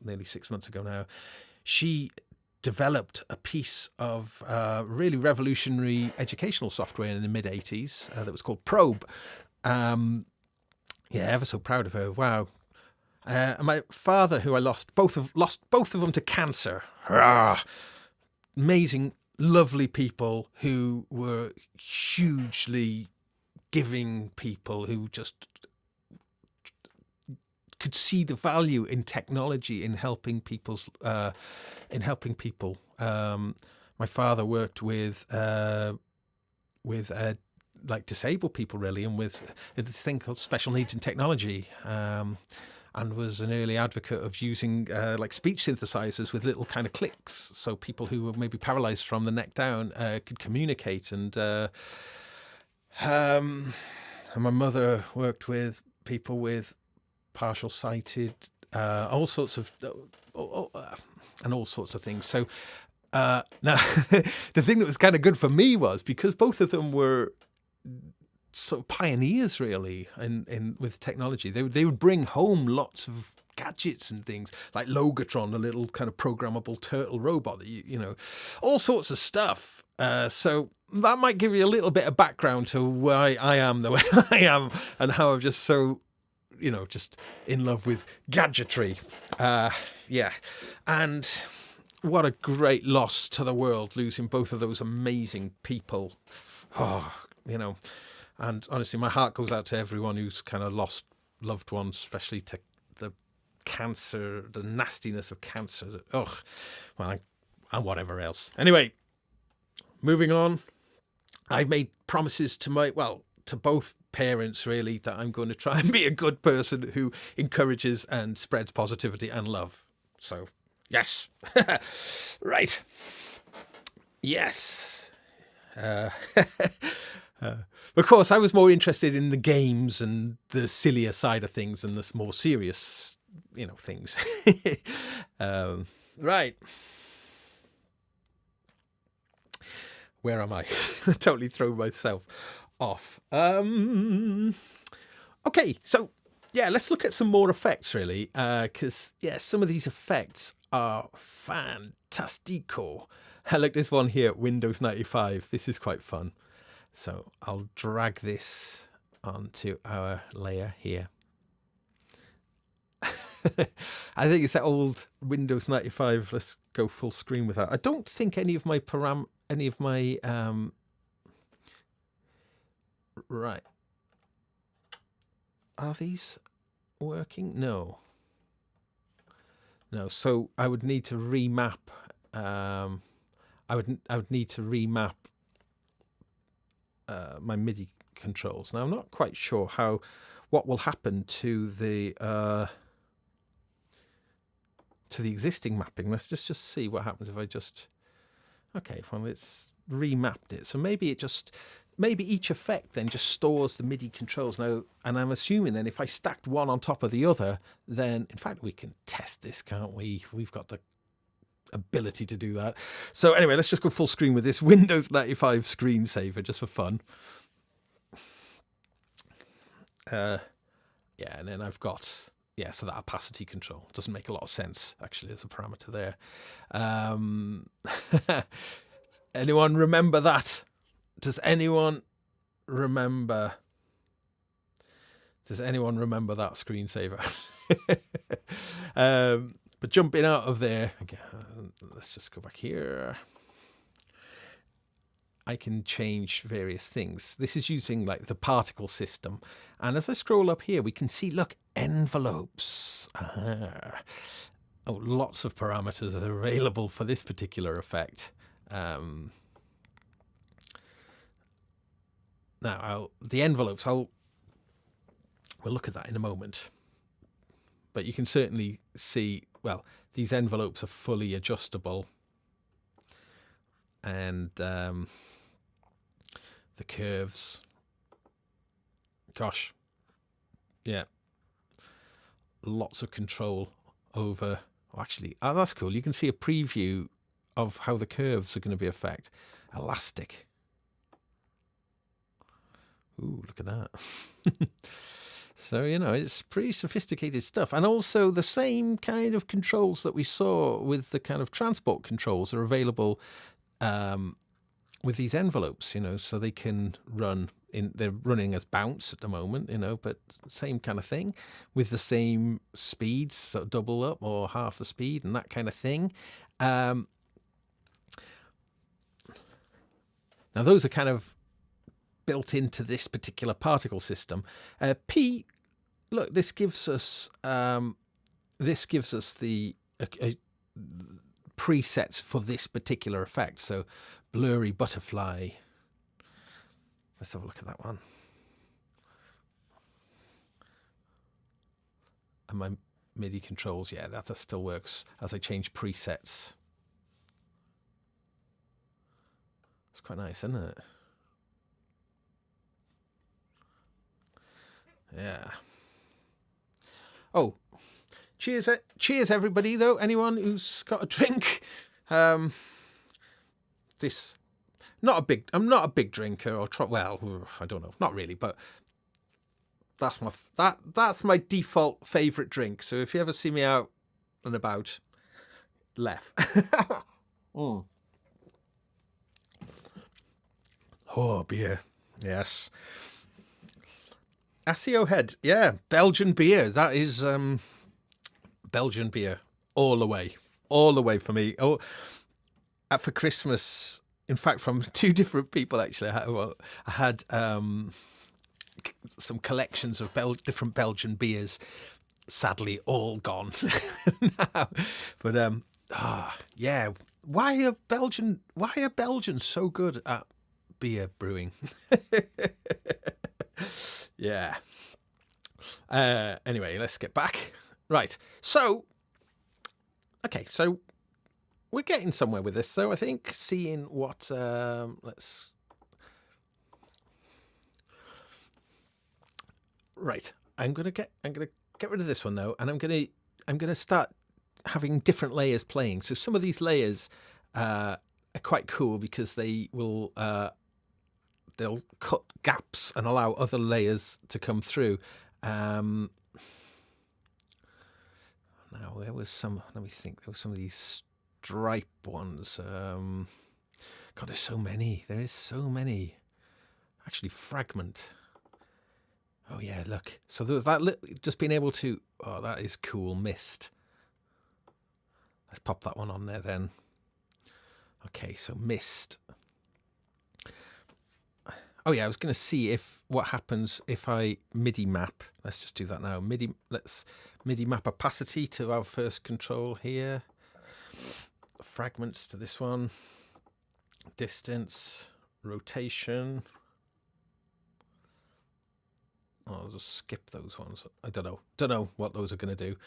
nearly 6 months ago now, she developed a piece of really revolutionary educational software in the mid-80s that was called Probe. Yeah, ever so proud of her. Wow. And my father, who I lost both of them to cancer. Amazing, lovely people who were hugely giving people who just could see the value in technology in helping people. My father worked with like disabled people really, and with a thing called special needs in technology, and was an early advocate of using like speech synthesizers with little kind of clicks, so people who were maybe paralyzed from the neck down could communicate. And my mother worked with people with partial sighted, all sorts of things. So now the thing that was kind of good for me was because both of them were sort of pioneers really in with technology. They would bring home lots of gadgets and things like Logatron, a little kind of programmable turtle robot that you know, all sorts of stuff. So that might give you a little bit of background to why I am the way I am, and how I'm just so, just in love with gadgetry. Yeah, and what a great loss to the world, losing both of those amazing people. And honestly, my heart goes out to everyone who's kind of lost loved ones, especially to the cancer, the nastiness of cancer. And whatever else. Anyway, moving on. I've made promises to to both parents really, that I'm going to try and be a good person who encourages and spreads positivity and love. So, yes. Right. Yes. Of course, I was more interested in the games and the sillier side of things and the more serious, things. Right. Where am I? Totally throw myself off. Okay, so yeah, let's look at some more effects really, because some of these effects are fantastico. Look, this one here, Windows 95. This is quite fun. So I'll drag this onto our layer here. I think it's that old Windows 95. Let's go full screen with that. I don't think any of my right. Are these working? No. No. So I would need to remap. I would need to remap my MIDI controls. Now I'm not quite sure what will happen to the existing mapping. Let's just see what happens if I just. Okay, well, it's remapped it. So maybe each effect then just stores the MIDI controls now. And I'm assuming then if I stacked one on top of the other, then in fact we can test this, can't we? We've got the ability to do that. So anyway, let's just go full screen with this Windows 95 screensaver just for fun. Yeah, and then I've got. Yeah, so that opacity control doesn't make a lot of sense, actually, as a parameter there. Anyone remember that? Does anyone remember that screensaver? But jumping out of there, again, let's just go back here. I can change various things. This is using like the particle system. And as I scroll up here, we can see, look, envelopes. Oh, lots of parameters are available for this particular effect. Now, the envelopes, we'll look at that in a moment. But you can certainly see, well, these envelopes are fully adjustable. And the curves, gosh, yeah, lots of control over. Actually, that's cool. You can see a preview of how the curves are going to be affected. Elastic. Ooh, look at that. So, it's pretty sophisticated stuff. And also the same kind of controls that we saw with the kind of transport controls are available with these envelopes, so they can run they're running as bounce at the moment, but same kind of thing with the same speeds, so double up or half the speed and that kind of thing. Now those are kind of built into this particular particle system. Look, this gives us the presets for this particular effect. So Blurry Butterfly. Let's have a look at that one. And my MIDI controls, yeah, that still works as I change presets. It's quite nice, isn't it? Yeah. Oh, cheers everybody though. Anyone who's got a drink? I'm not a big drinker or well, I don't know, not really, but that's my default favorite drink. So if you ever see me out and about, left. Oh, beer. Yes. SEO head, yeah, Belgian beer. That is Belgian beer all the way for me. Oh, for Christmas, in fact, from two different people actually. I had some collections of different Belgian beers. Sadly, all gone now. But yeah, why are Belgians so good at beer brewing? Yeah. Anyway, let's get back. Right. So, okay. So we're getting somewhere with this. So I think seeing what let's. Right. I'm gonna get rid of this one though, and I'm gonna start having different layers playing. So some of these layers are quite cool because they will. They'll cut gaps and allow other layers to come through. Now, there was some. Let me think. There was some of these stripe ones. God, there's so many. There is so many. Actually, fragment. Oh yeah, look. So there was that just being able to. Oh, that is cool. Mist. Let's pop that one on there then. Okay, so mist. Oh yeah, I was going to see what happens if I MIDI map. Let's just do that now. Let's MIDI map opacity to our first control here. Fragments to this one. Distance, rotation. I'll just skip those ones. I don't know what those are going to do.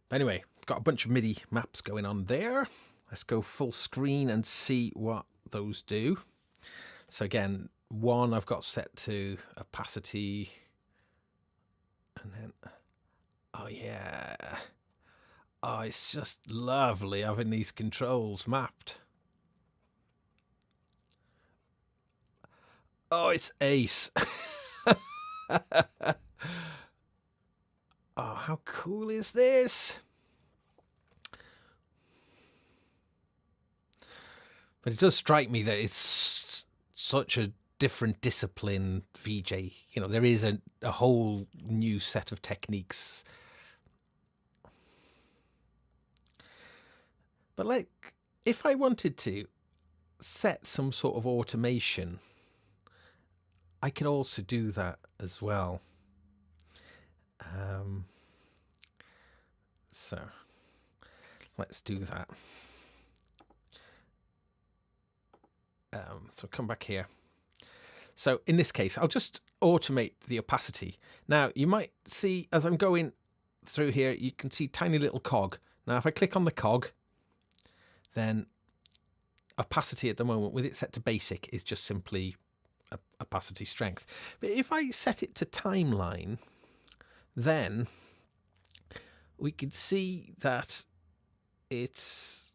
But anyway, got a bunch of MIDI maps going on there. Let's go full screen and see what those do. So again, one I've got set to opacity. And then, oh yeah. Oh, it's just lovely having these controls mapped. Oh, it's ace. Oh, how cool is this? But it does strike me that it's such a different discipline, VJ. You know, there is a whole new set of techniques. But like, if I wanted to set some sort of automation, I can also do that as well. So let's do that. So come back here. So in this case, I'll just automate the opacity. Now you might see as I'm going through here, you can see tiny little cog. Now if I click on the cog, then opacity at the moment with it set to basic is just simply opacity strength. But if I set it to timeline, then we can see that it's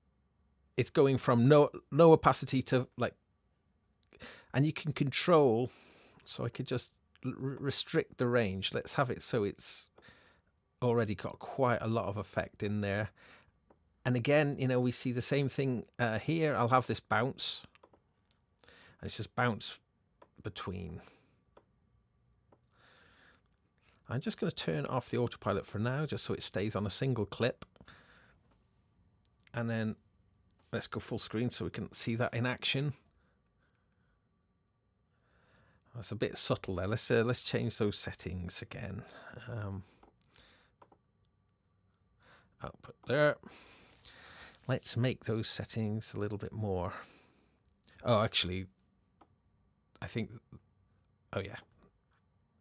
going from no opacity to like, and you can control. So I could just restrict the range. Let's have it so it's already got quite a lot of effect in there. And again, you know, we see the same thing here. I'll have this bounce, and it's just bounce between. I'm just going to turn off the autopilot for now, just so it stays on a single clip. And then let's go full screen so we can see that in action. That's a bit subtle there. Let's change those settings again. Output there. Let's make those settings a little bit more. Oh, actually, I think. Oh yeah.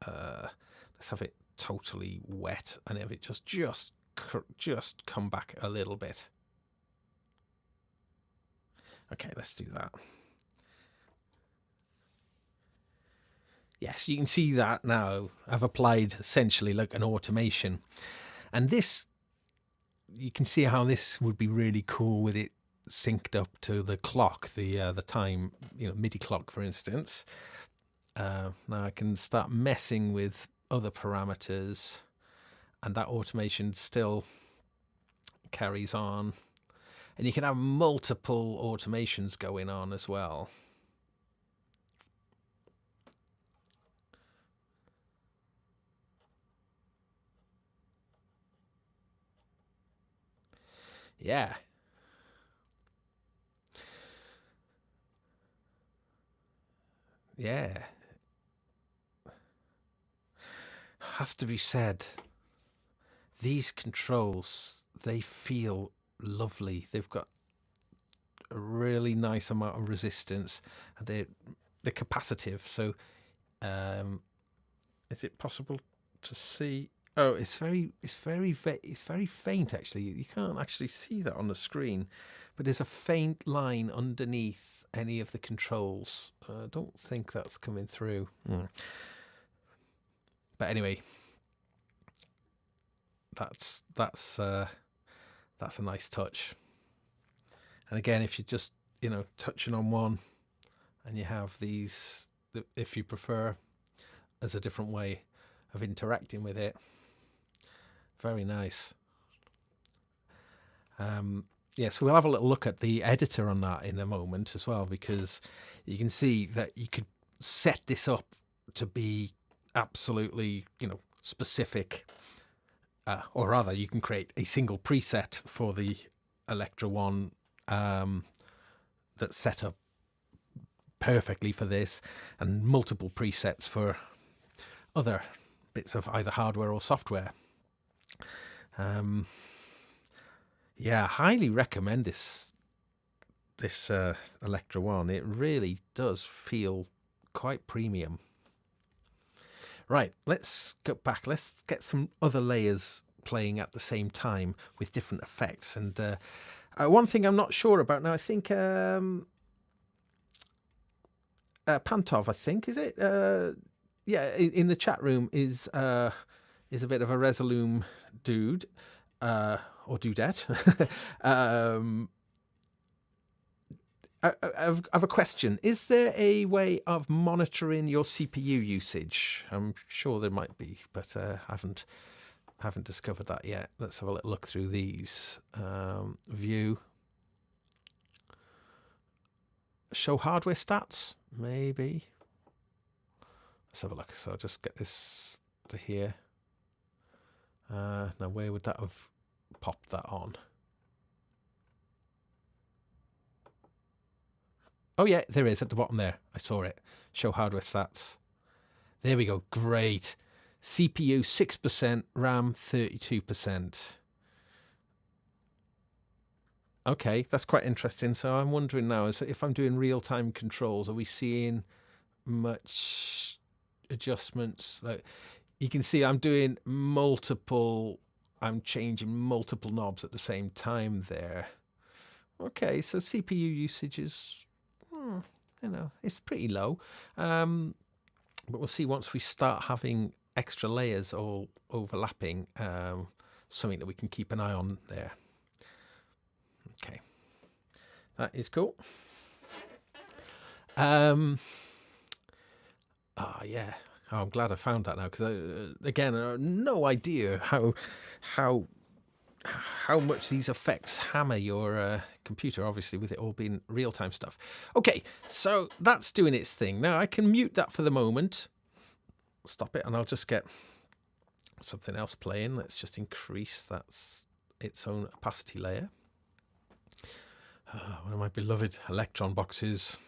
Let's have it totally wet and have it just come back a little bit. Okay, let's do that. Yes, you can see that now. I've applied essentially like an automation. And this, you can see how this would be really cool with it synced up to the clock, the time, you know, MIDI clock, for instance. Now I can start messing with other parameters, and that automation still carries on. And you can have multiple automations going on as well. Yeah. Yeah. Has to be said, these controls, they feel lovely. They've got a really nice amount of resistance, and they're capacitive. So is it possible to see? Oh, it's very faint actually. You can't actually see that on the screen, but there's a faint line underneath any of the controls. I don't think that's coming through. But anyway, that's a nice touch. And again, if you're just, you know, touching on one, and you have these, if you prefer, as a different way of interacting with it, very nice. Yeah, so we'll have a little look at the editor on that in a moment as well, because you can see that you could set this up to be absolutely, specific, or rather, you can create a single preset for the Electra One that's set up perfectly for this, and multiple presets for other bits of either hardware or software. Yeah, highly recommend this Electra One. It really does feel quite premium. Right, let's go back. Let's get some other layers playing at the same time with different effects. And one thing I'm not sure about now, I think Pantov, I think, is it? Yeah, in the chat room is a bit of a Resolume dude or dudette. I have a question. Is there a way of monitoring your CPU usage? I'm sure there might be, but I haven't discovered that yet. Let's have a little look through these. View. Show hardware stats, maybe. Let's have a look. So I'll just get this to here. Now, where would that have popped that on? Oh, yeah, there is at the bottom there. I saw it. Show hardware stats. There we go. Great. CPU 6%, RAM 32%. Okay, that's quite interesting. So I'm wondering now, if I'm doing real-time controls, are we seeing much adjustments? Like, you can see I'm doing I'm changing multiple knobs at the same time there. Okay, so CPU usage is, it's pretty low. But we'll see once we start having extra layers all overlapping, something that we can keep an eye on there. Okay, that is cool. Yeah. Oh, I'm glad I found that now, because again, I have no idea how much these effects hammer your computer, obviously, with it all being real-time stuff. Okay, so that's doing its thing. Now I can mute that for the moment. Stop it, and I'll just get something else playing. Let's just increase its own opacity layer. One of my beloved Electron boxes.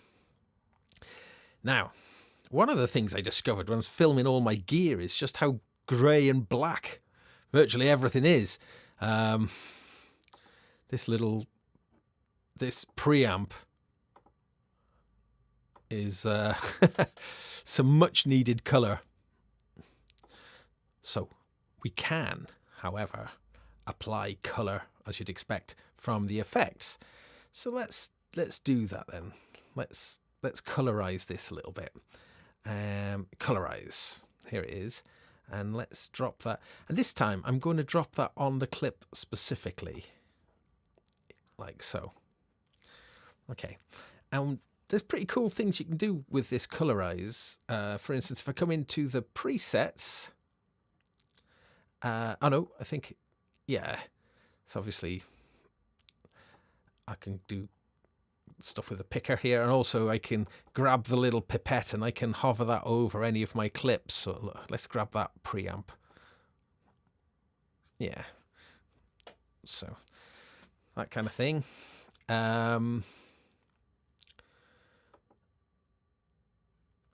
Now, one of the things I discovered when I was filming all my gear is just how grey and black virtually everything is. This preamp is some much needed colour. So we can, however, apply colour as you'd expect from the effects. So let's do that then. Let's colorize this a little bit. Colorize. Here it is. And let's drop that. And this time I'm going to drop that on the clip specifically. Like so. Okay. And there's pretty cool things you can do with this colorize. For instance, if I come into the presets. Oh no, I think, yeah. So obviously I can do stuff with the picker here, and also I can grab the little pipette and I can hover that over any of my clips. So look, let's grab that preamp. Yeah. So that kind of thing.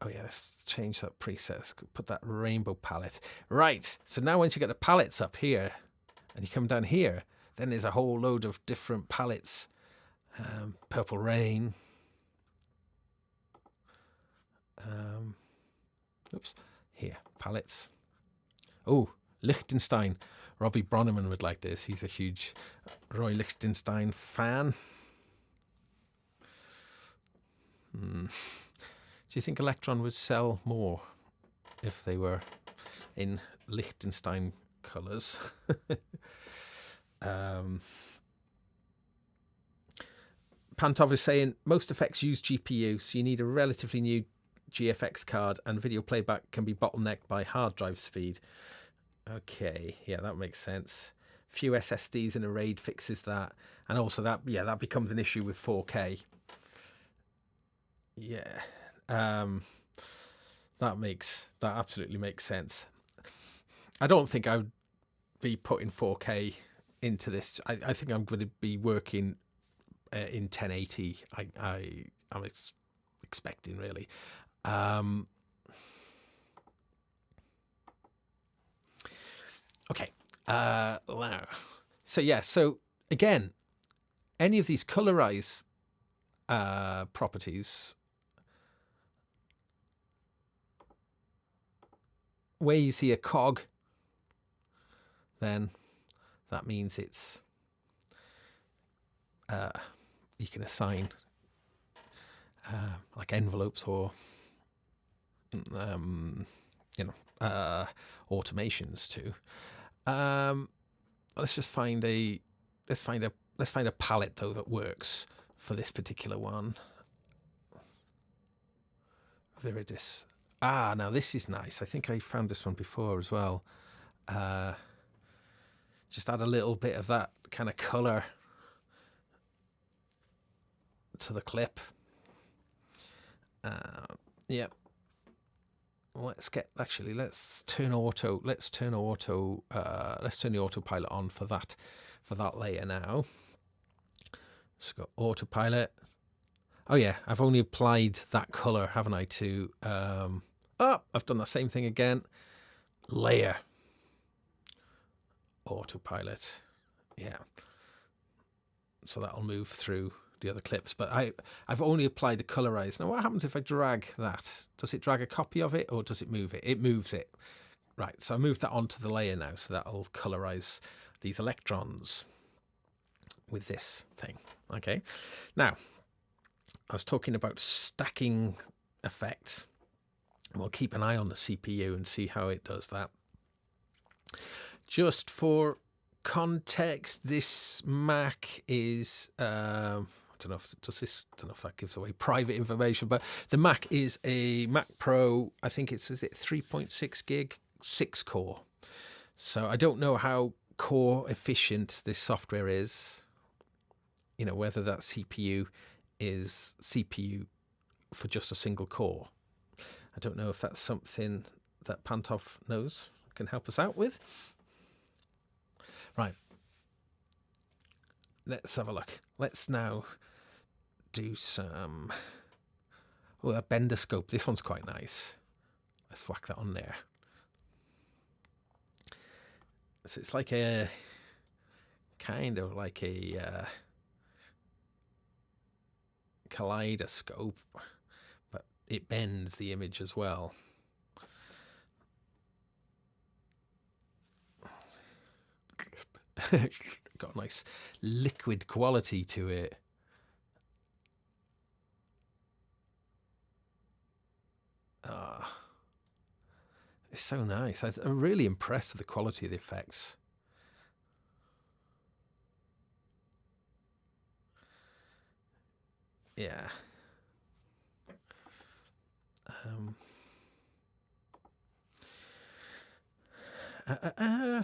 Oh yeah, let's change that preset. Let's put that rainbow palette. Right. So now once you get the palettes up here and you come down here, then there's a whole load of different palettes. Purple Rain. Oops. Here, palettes. Oh, Liechtenstein. Robbie Bronneman would like this. He's a huge Roy Lichtenstein fan. Do you think Electron would sell more if they were in Liechtenstein colours? Pantov is saying most effects use GPU, so you need a relatively new GFX card, and video playback can be bottlenecked by hard drive speed. Okay, yeah, that makes sense. Few SSDs in a RAID fixes that, and also that becomes an issue with 4K. Yeah. That absolutely makes sense. I don't think I would be putting 4K into this. I think I'm going to be working in 1080. I'm expecting really. Okay. So yeah. So again, any of these colorize properties, where you see a cog, then that means it's you can assign like envelopes or automations to. Let's find a palette though that works for this particular one. Viridis. Now this is nice. I think I found this one before as well. Just add a little bit of that kind of color to the clip. Yep. Let's turn the autopilot on for that layer now. So got autopilot. Oh yeah, I've only applied that color, haven't I, to I've done the same thing again. Layer. Autopilot. Yeah. So that'll move through the other clips, but I've only applied the colorize. Now what happens if I drag that? Does it drag a copy of it or does it move it? It moves it. Right, so I moved that onto the layer now, so that'll colorize these electrons with this thing. Okay, now I was talking about stacking effects. We'll keep an eye on the CPU and see how it does that. Just for context, this Mac is I don't know if that gives away private information, but the Mac is a Mac Pro. I think is it 3.6 gig, 6 core. So I don't know how core efficient this software is. Whether that CPU is CPU for just a single core. I don't know if that's something that Pantov knows, can help us out with. Right. Let's have a look. Let's now do some... a bender scope. This one's quite nice. Let's whack that on there. So it's like a... kind of like a... kaleidoscope, but it bends the image as well. Got a nice liquid quality to it. It's so nice. I'm really impressed with the quality of the effects. Yeah.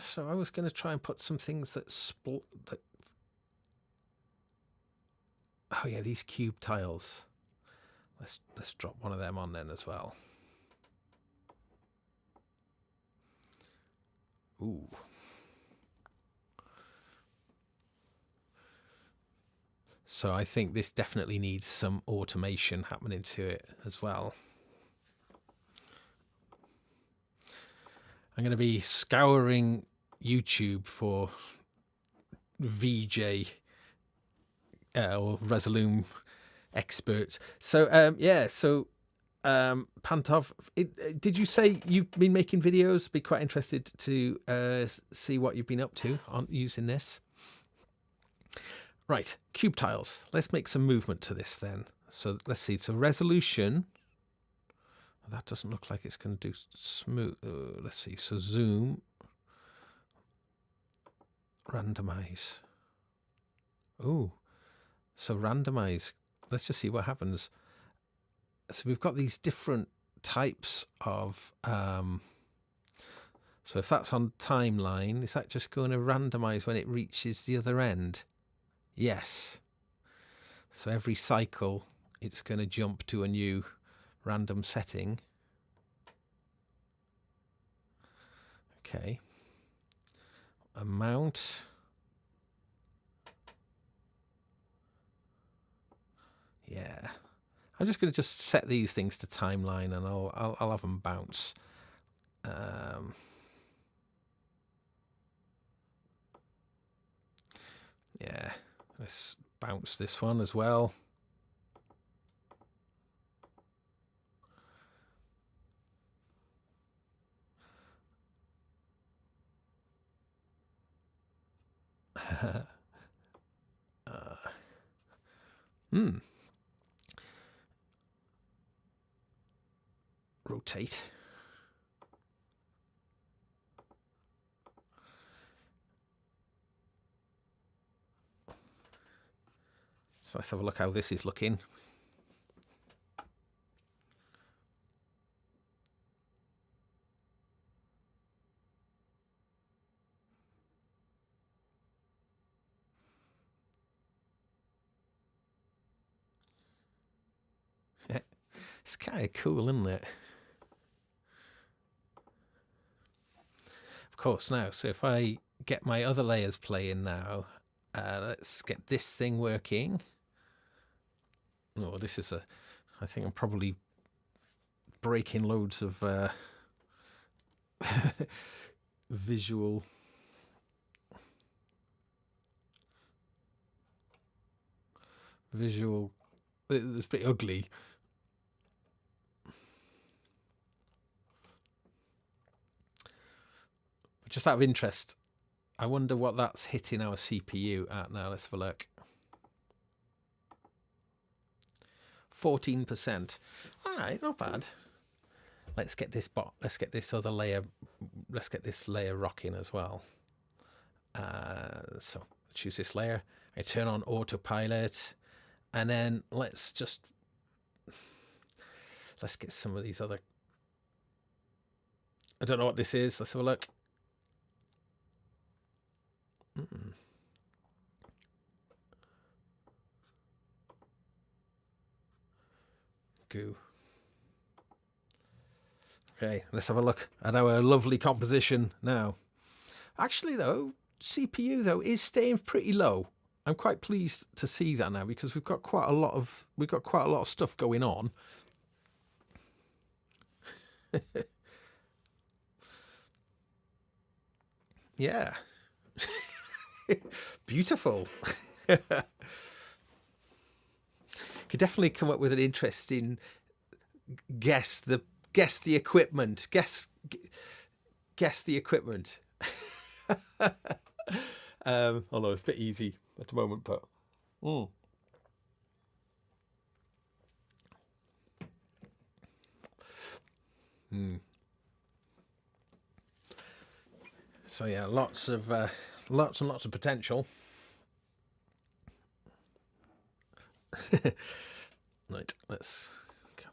So I was going to try and put some things that oh yeah, these cube tiles. Let's drop one of them on then as well. Ooh. So I think this definitely needs some automation happening to it as well. I'm going to be scouring YouTube for VJ or Resolume experts. So yeah, so Pantov, did you say you've been making videos? Be quite interested to see what you've been up to on using this. Right, cube tiles. Let's make some movement to this then. So let's see. So resolution. That doesn't look like it's going to do smooth. Let's see. So zoom. Randomize. Oh, so randomize. Let's just see what happens. So we've got these different types of... so if that's on timeline, is that just going to randomize when it reaches the other end? Yes. So every cycle, it's going to jump to a new random setting. Okay. Amount. Yeah. I'm just going to just set these things to timeline, and I'll have them bounce. Yeah. Let's bounce this one as well. Rotate. So let's have a look how this is looking. It's kind of cool, isn't it? Of course, now, so if I get my other layers playing now, let's get this thing working. Oh, this is I think I'm probably breaking loads of visual. It's a bit ugly. But just out of interest, I wonder what that's hitting our CPU at now. Let's have a look. 14%. All right, not bad. Let's get this other layer. Let's get this layer rocking as well. So choose this layer. I turn on Autopilot, and then let's get some of these other. I don't know what this is. Let's have a look. Goo. Okay, let's have a look at our lovely composition now. Actually, though, CPU though is staying pretty low. I'm quite pleased to see that now, because we've got quite a lot of stuff going on. Yeah. Beautiful. Could definitely come up with an interesting guess the equipment. Guess the equipment. Although it's a bit easy at the moment, but So yeah, lots and lots of potential. Right, let's go.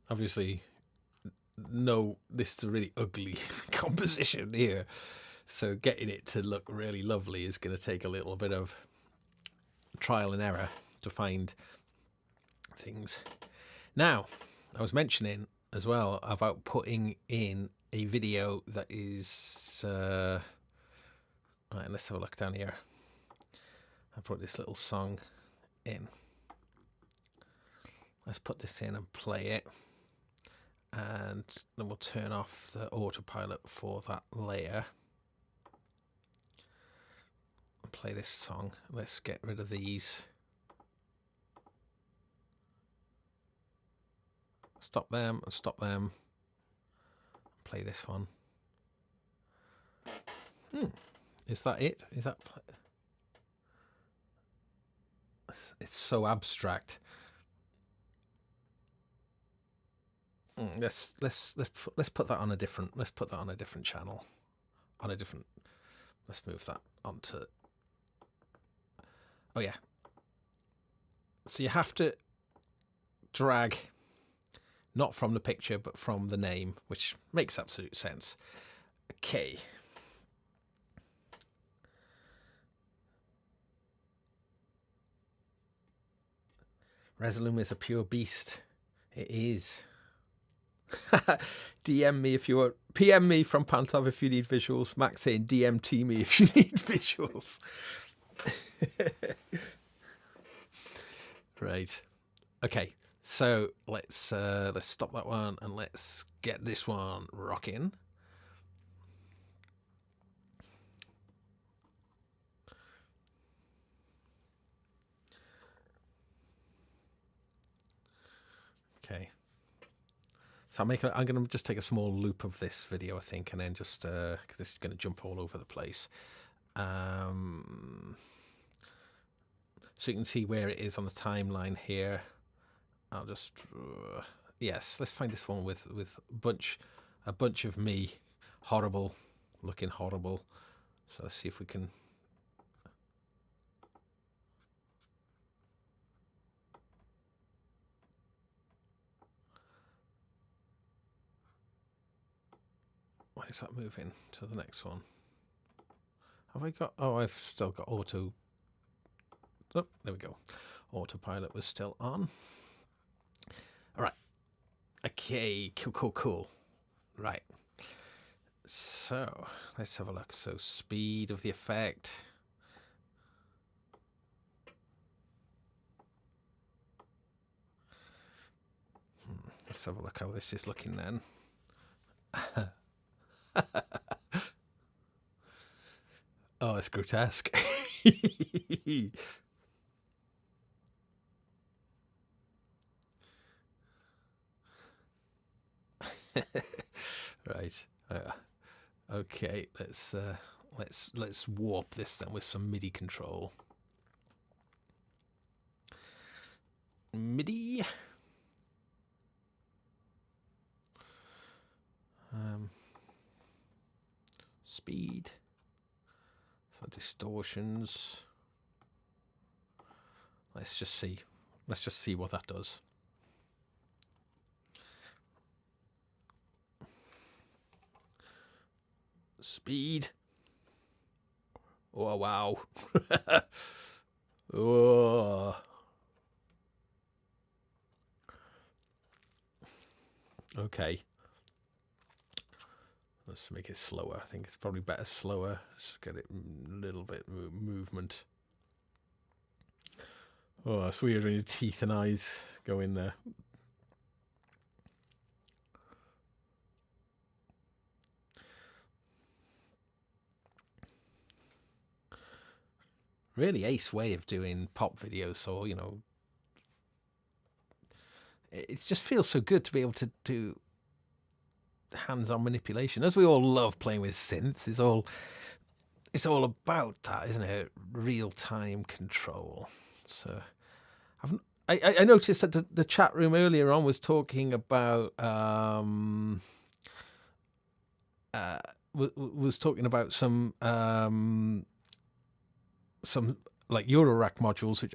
Obviously, no, this is a really ugly composition here, so getting it to look really lovely is going to take a little bit of trial and error to find things. Now, I was mentioning as well about putting in a video that is right, let's have a look down here. I brought this little song in. Let's put this in and play it, and then we'll turn off the autopilot for that layer and play this song. Let's get rid of these. Stop them and stop them. Play this one. Is that it? Is that? It's so abstract. Let's put that on a different. Let's put that on a different channel. On a different. Let's move that onto. Oh yeah. So you have to drag, not from the picture, but from the name, which makes absolute sense. Okay. Resolume is a pure beast. It is. DM me if you want. PM me from Pantov if you need visuals. Max saying DMT me if you need visuals. Right. Okay. So let's stop that one and let's get this one rocking. Okay. So I'm going to just take a small loop of this video, I think, and then just because this is going to jump all over the place. So you can see where it is on the timeline here. I'll just yes, let's find this one with a bunch of me, looking horrible. So let's see if we can. Why is that moving to the next one? Have I got? Oh, I've still got auto. Oh, there we go. Autopilot was still on. All right. Okay. Cool. Right. So let's have a look. So speed of the effect. Let's have a look how this is looking then. Oh, it's grotesque. Right. Okay. Let's warp this then with some MIDI control. MIDI. Speed. So distortions. Let's just see what that does. Speed. Oh wow. Oh. Okay. Let's make it slower. I think it's probably better slower. Let's get it a little bit movement. Oh, that's weird when your teeth and eyes go in there. Really ace way of doing pop videos. So, you know, it just feels so good to be able to do hands-on manipulation, as we all love playing with synths. It's all about that, isn't it? Real-time control. So I noticed that the chat room earlier on was talking about was talking about some like Eurorack modules, which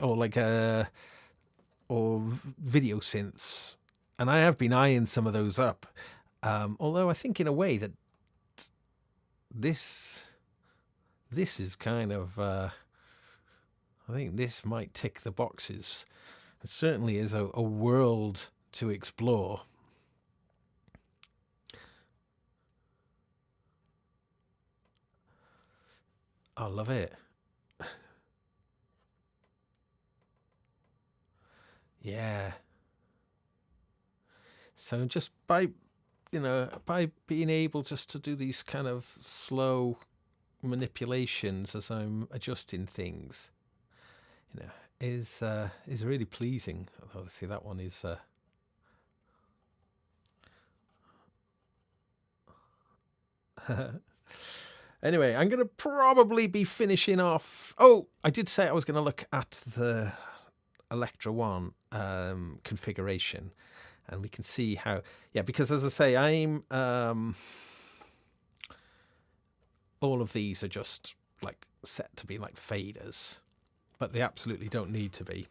or video synths, and I have been eyeing some of those up. Although I think in a way that this is kind of, I think this might tick the boxes. It certainly is a world to explore. I love it. Yeah. So just by being able just to do these kind of slow manipulations as I'm adjusting things, is really pleasing. Although, see, that one is anyway, I'm going to probably be finishing off. Oh, I did say I was going to look at the Electra One configuration, and we can see how, because as I say, I'm all of these are just like set to be like faders, but they absolutely don't need to be.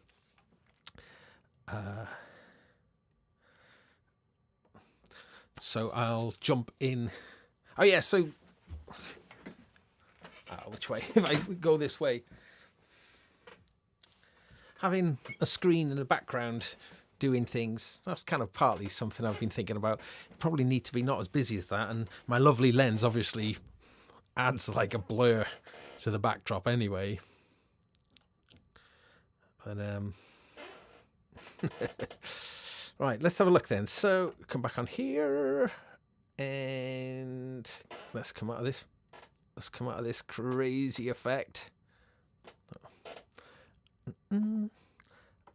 So I'll jump in. Oh yeah, so which way? If I go this way, having a screen in the background doing things. That's kind of partly something I've been thinking about. Probably need to be not as busy as that, and my lovely lens obviously adds like a blur to the backdrop anyway. But right, let's have a look then. So come back on here, and let's come out of this. Let's come out of this crazy effect.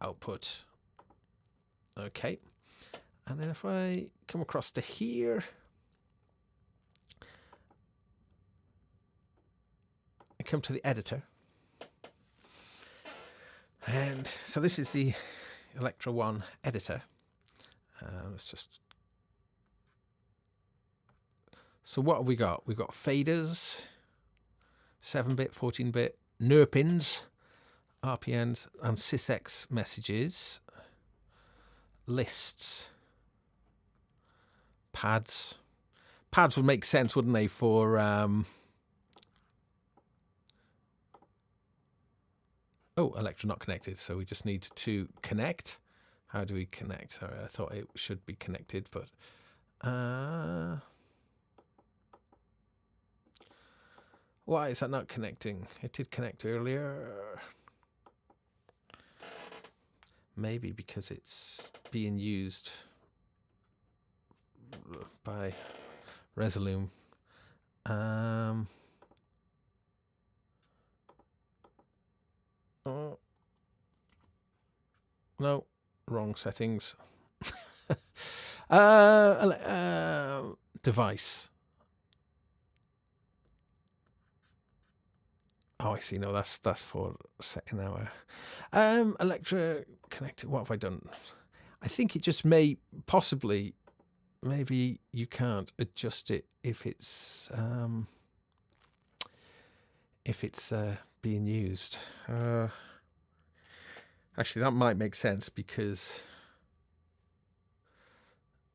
Output. Okay. And then if I come across to here, I come to the editor. And so this is the Electra One editor. Let's just... So what have we got? We've got faders, 7-bit, 14-bit, NURPins, RPNs, and sysx messages, lists, pads. Pads would make sense, wouldn't they, for... Oh, Electra not connected, so we just need to connect. How do we connect? Sorry, I thought it should be connected, but... Why is that not connecting? It did connect earlier. Maybe because it's being used by Resolume. No, wrong settings. Device. Oh, I see. No, that's for setting our Electra connected. What have I done? I think it just may possibly, maybe you can't adjust it if it's being used. Actually, that might make sense because.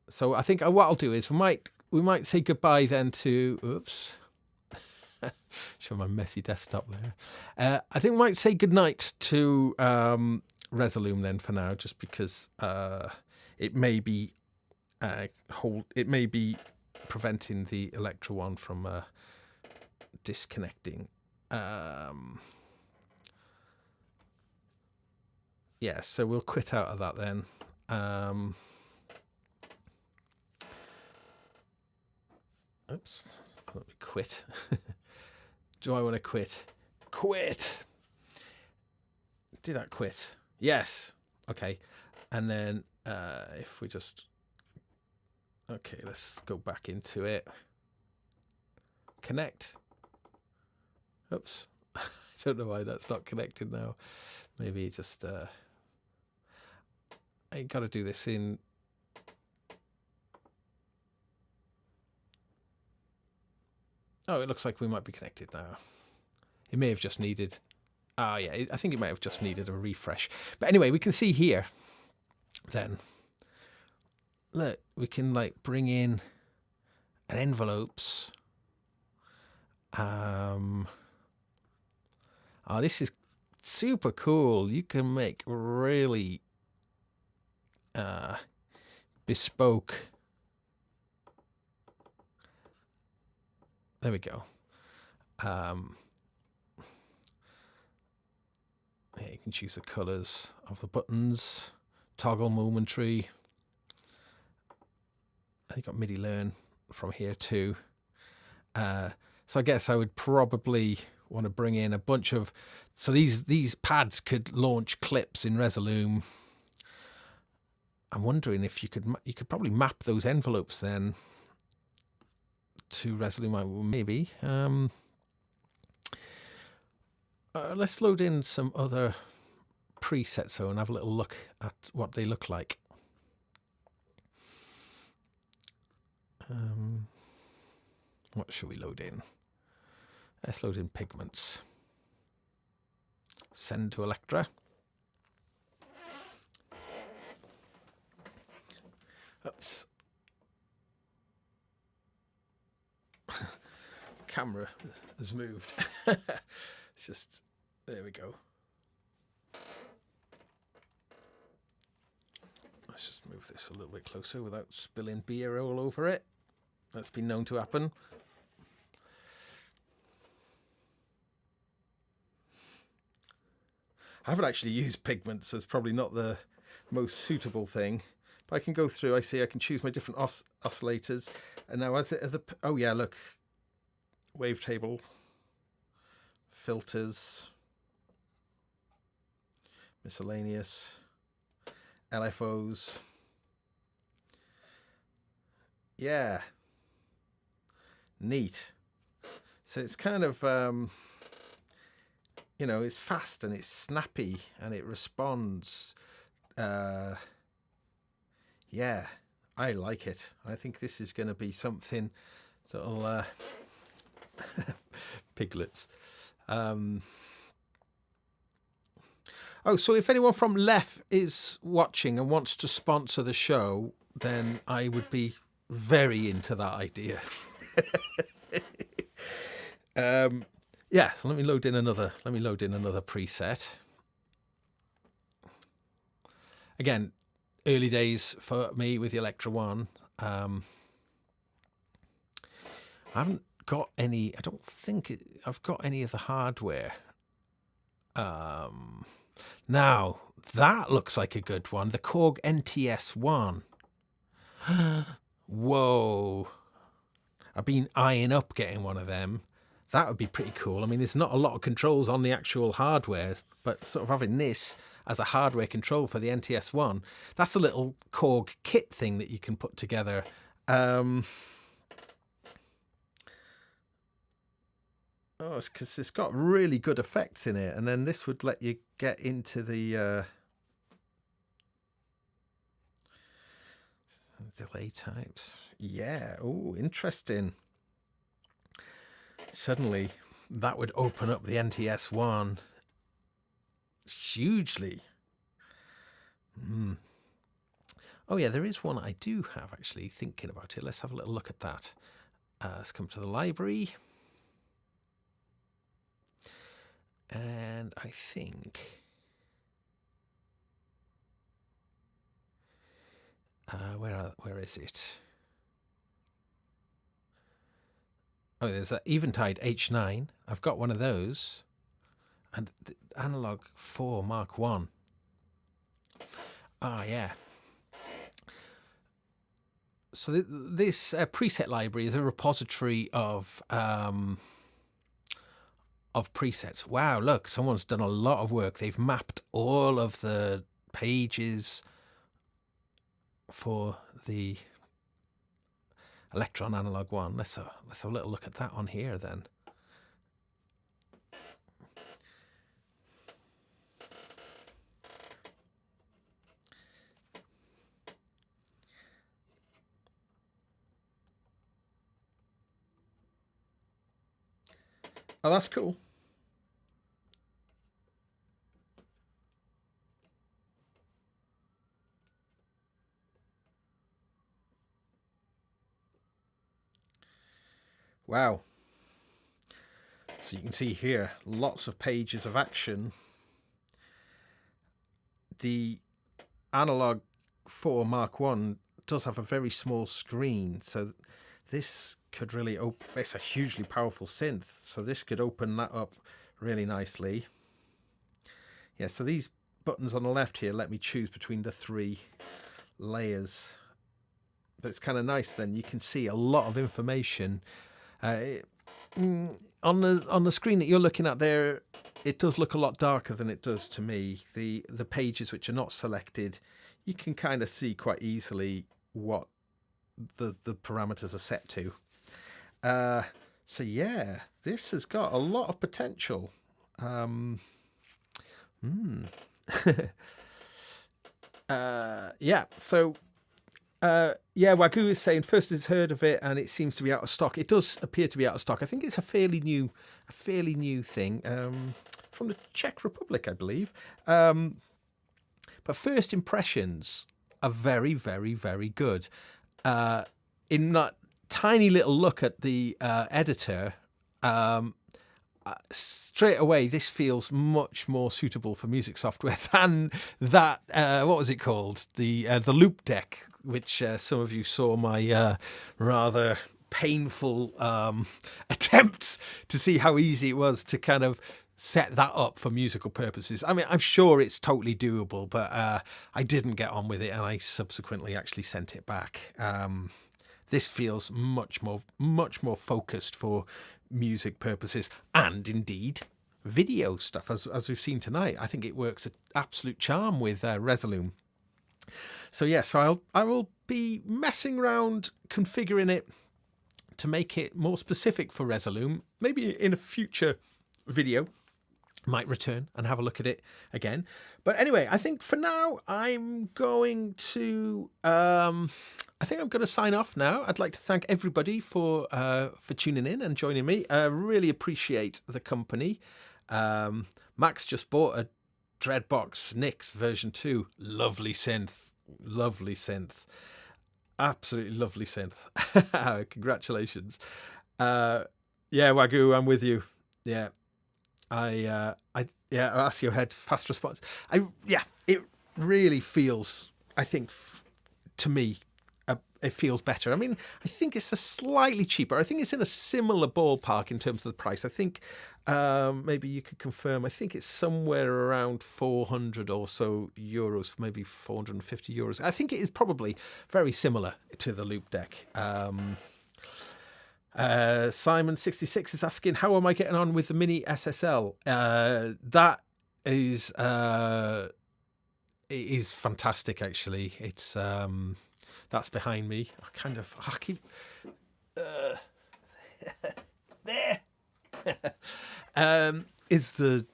So I think what I'll do is we might say goodbye then to. Oops. Show my messy desktop there. I think we might say goodnight to Resolume then for now, just because it may be preventing the Electra One from disconnecting. Yeah, so we'll quit out of that then. Oops, let me quit. Do I want to quit? Quit! Did I quit? Yes. Okay. And then if we just... Okay, let's go back into it. Connect. Oops. I don't know why that's not connected now. Maybe just... I got to do this in... Oh, it looks like we might be connected now. It may have just needed... Oh, yeah, I think it might have just needed a refresh. But anyway, we can see here, then. Look, we can, like, bring in an envelopes. Oh, this is super cool. You can make really bespoke... There we go. Yeah, you can choose the colors of the buttons, toggle momentary. You got MIDI learn from here too. So I guess I would probably want to bring in a bunch of. So these pads could launch clips in Resolume. I'm wondering if you could probably map those envelopes then to Resolume, maybe. Let's load in some other presets so and have a little look at what they look like. What should we load in? Let's load in pigments. Send to Electra. That's camera has moved. It's just, there we go. Let's just move this a little bit closer without spilling beer all over it. That's been known to happen. I haven't actually used pigment, so it's probably not the most suitable thing. But I can go through, I see I can choose my different oscillators. And now as it, oh yeah, look, wavetable, filters, miscellaneous, LFOs. Yeah, neat. So it's kind of, you know, it's fast and it's snappy and it responds. Yeah, I like it. I think this is going to be something that'll piglets. Oh, so if anyone from Left is watching and wants to sponsor the show, then I would be very into that idea. Yeah, so let me load in another preset. Again, early days for me with the Electra One. I haven't got any, I don't think I've got any of the hardware. Now, that looks like a good one. The Korg NTS1. Whoa. I've been eyeing up getting one of them. That would be pretty cool. I mean, there's not a lot of controls on the actual hardware, but sort of having this as a hardware control for the NTS1, that's a little Korg kit thing that you can put together. Oh, it's because it's got really good effects in it, and then this would let you get into the delay types. Yeah. Oh, interesting. Suddenly, that would open up the NTS1 hugely. Oh yeah, there is one I do have actually. Thinking about it, let's have a little look at that. Let's come to the library. And I think where is it? Oh, there's that Eventide H9. I've got one of those, and the Analog 4 Mark 1. Ah, yeah. So this preset library is a repository of presets. Wow, look, someone's done a lot of work. They've mapped all of the pages for the Electron Analog One. Let's have a little look at that on here then. Oh, that's cool. Wow. So you can see here, lots of pages of action. The Analog 4 Mark 1 does have a very small screen, so this could really open. It's a hugely powerful synth, so this could open that up really nicely. Yeah, so these buttons on the left here let me choose between the 3 layers. But it's kind of nice then, you can see a lot of information. On the screen that you're looking at there, it does look a lot darker than it does to me. The pages which are not selected, you can kind of see quite easily what the parameters are set to. So yeah, this has got a lot of potential. Yeah, so yeah, Wagyu is saying first has heard of it and it seems to be out of stock. It does appear to be out of stock. I think it's a fairly new thing from the Czech Republic, I believe. But first impressions are very, very, very good. In that tiny little look at the editor, straight away, this feels much more suitable for music software than that. What was it called? The Loop Deck, which some of you saw my rather painful attempts to see how easy it was to kind of set that up for musical purposes. I mean, I'm sure it's totally doable, but I didn't get on with it, and I subsequently actually sent it back. This feels much more focused for music purposes, and indeed video stuff, as we've seen tonight. I think it works an absolute charm with Resolume. So yes, I will be messing around configuring it to make it more specific for Resolume. Maybe in a future video, might return and have a look at it again. But anyway, I think for now I'm going to sign off now. I'd like to thank everybody for tuning in and joining me. I really appreciate the company. Max just bought a Dreadbox Nix version 2. Lovely synth. Absolutely lovely synth. Congratulations. Yeah, Wagyu, I'm with you. Yeah. I'll ask your head fast response. It really feels, I think, to me, it feels better. I mean, I think it's a slightly cheaper. I think it's in a similar ballpark in terms of the price. I think maybe you could confirm. I think it's somewhere around 400 or so euros, maybe 450 euros. I think it is probably very similar to the Loop Deck. Simon66 is asking, how am I getting on with the Mini SSL? That is it is fantastic, actually. It's that's behind me. I keep there. Is the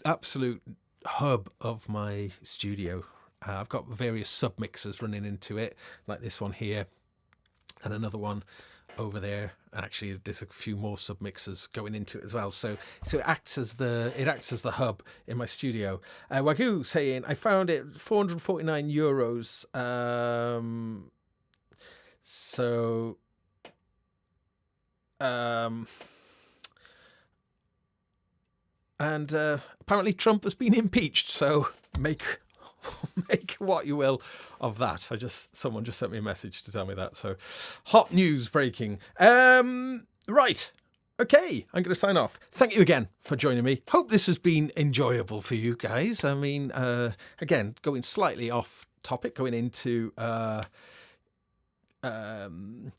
absolute hub of my studio. I've got various sub mixers running into it, like this one here, and another one over there. Actually, there's a few more sub mixers going into it as well. So it acts as the hub in my studio. Wagyu saying, I found it 449 euros. And apparently Trump has been impeached. So make what you will of that. Someone just sent me a message to tell me that. So hot news breaking. Right. Okay, I'm going to sign off. Thank you again for joining me. Hope this has been enjoyable for you guys. I mean, again, going slightly off topic, going into does the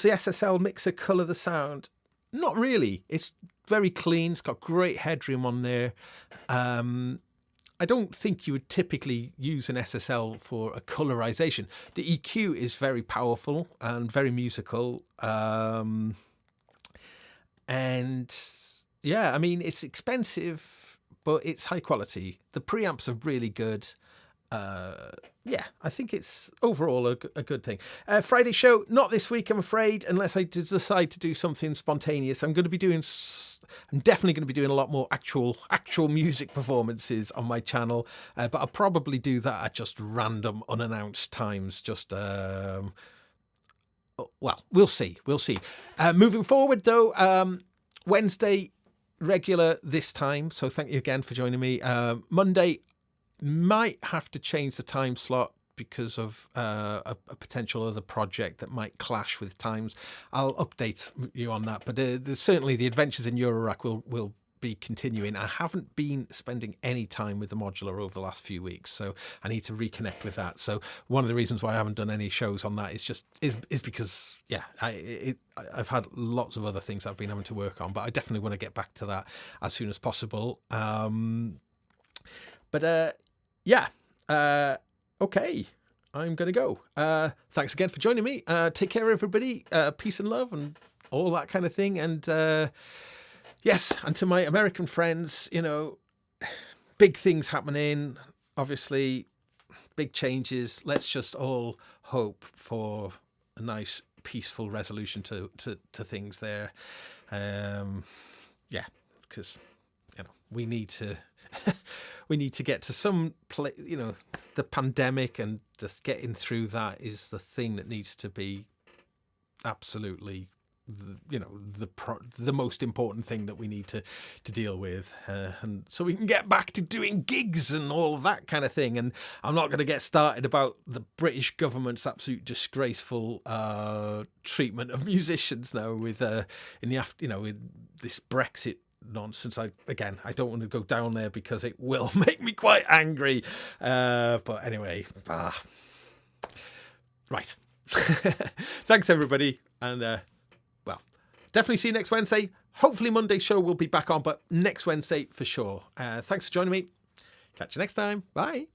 SSL mixer colour the sound? Not really. It's very clean. It's got great headroom on there. I don't think you would typically use an SSL for a colorization. The EQ is very powerful and very musical. And yeah, I mean, it's expensive, but it's high quality. The preamps are really good. Yeah, I think it's overall a good thing. Friday show, not this week, I'm afraid, unless I decide to do something spontaneous. I'm definitely going to be doing a lot more actual music performances on my channel, but I'll probably do that at just random, unannounced times. Well, we'll see. Moving forward, though, Wednesday, regular this time. So thank you again for joining me. Monday, might have to change the time slot because of a potential other project that might clash with times. I'll update you on that, but certainly the Adventures in Eurorack will be continuing. I haven't been spending any time with the modular over the last few weeks, so I need to reconnect with that. So one of the reasons why I haven't done any shows on that is because I've had lots of other things I've been having to work on, but I definitely want to get back to that as soon as possible. Okay, I'm going to go. Thanks again for joining me. Take care, everybody. Peace and love and all that kind of thing. And yes, and to my American friends, big things happening, obviously, big changes. Let's just all hope for a nice, peaceful resolution to things there. Yeah, because, we need to... we need to get to some place, the pandemic, and just getting through that is the thing that needs to be absolutely the most important thing that we need to deal with, and so we can get back to doing gigs and all of that kind of thing. And I'm not going to get started about the British government's absolute disgraceful treatment of musicians now with with this Brexit nonsense. I don't want to go down there because it will make me quite angry. But anyway, right. Thanks everybody, and definitely see you next Wednesday. Hopefully Monday's show will be back on, but next Wednesday for sure. Thanks for joining me. Catch you next time. Bye.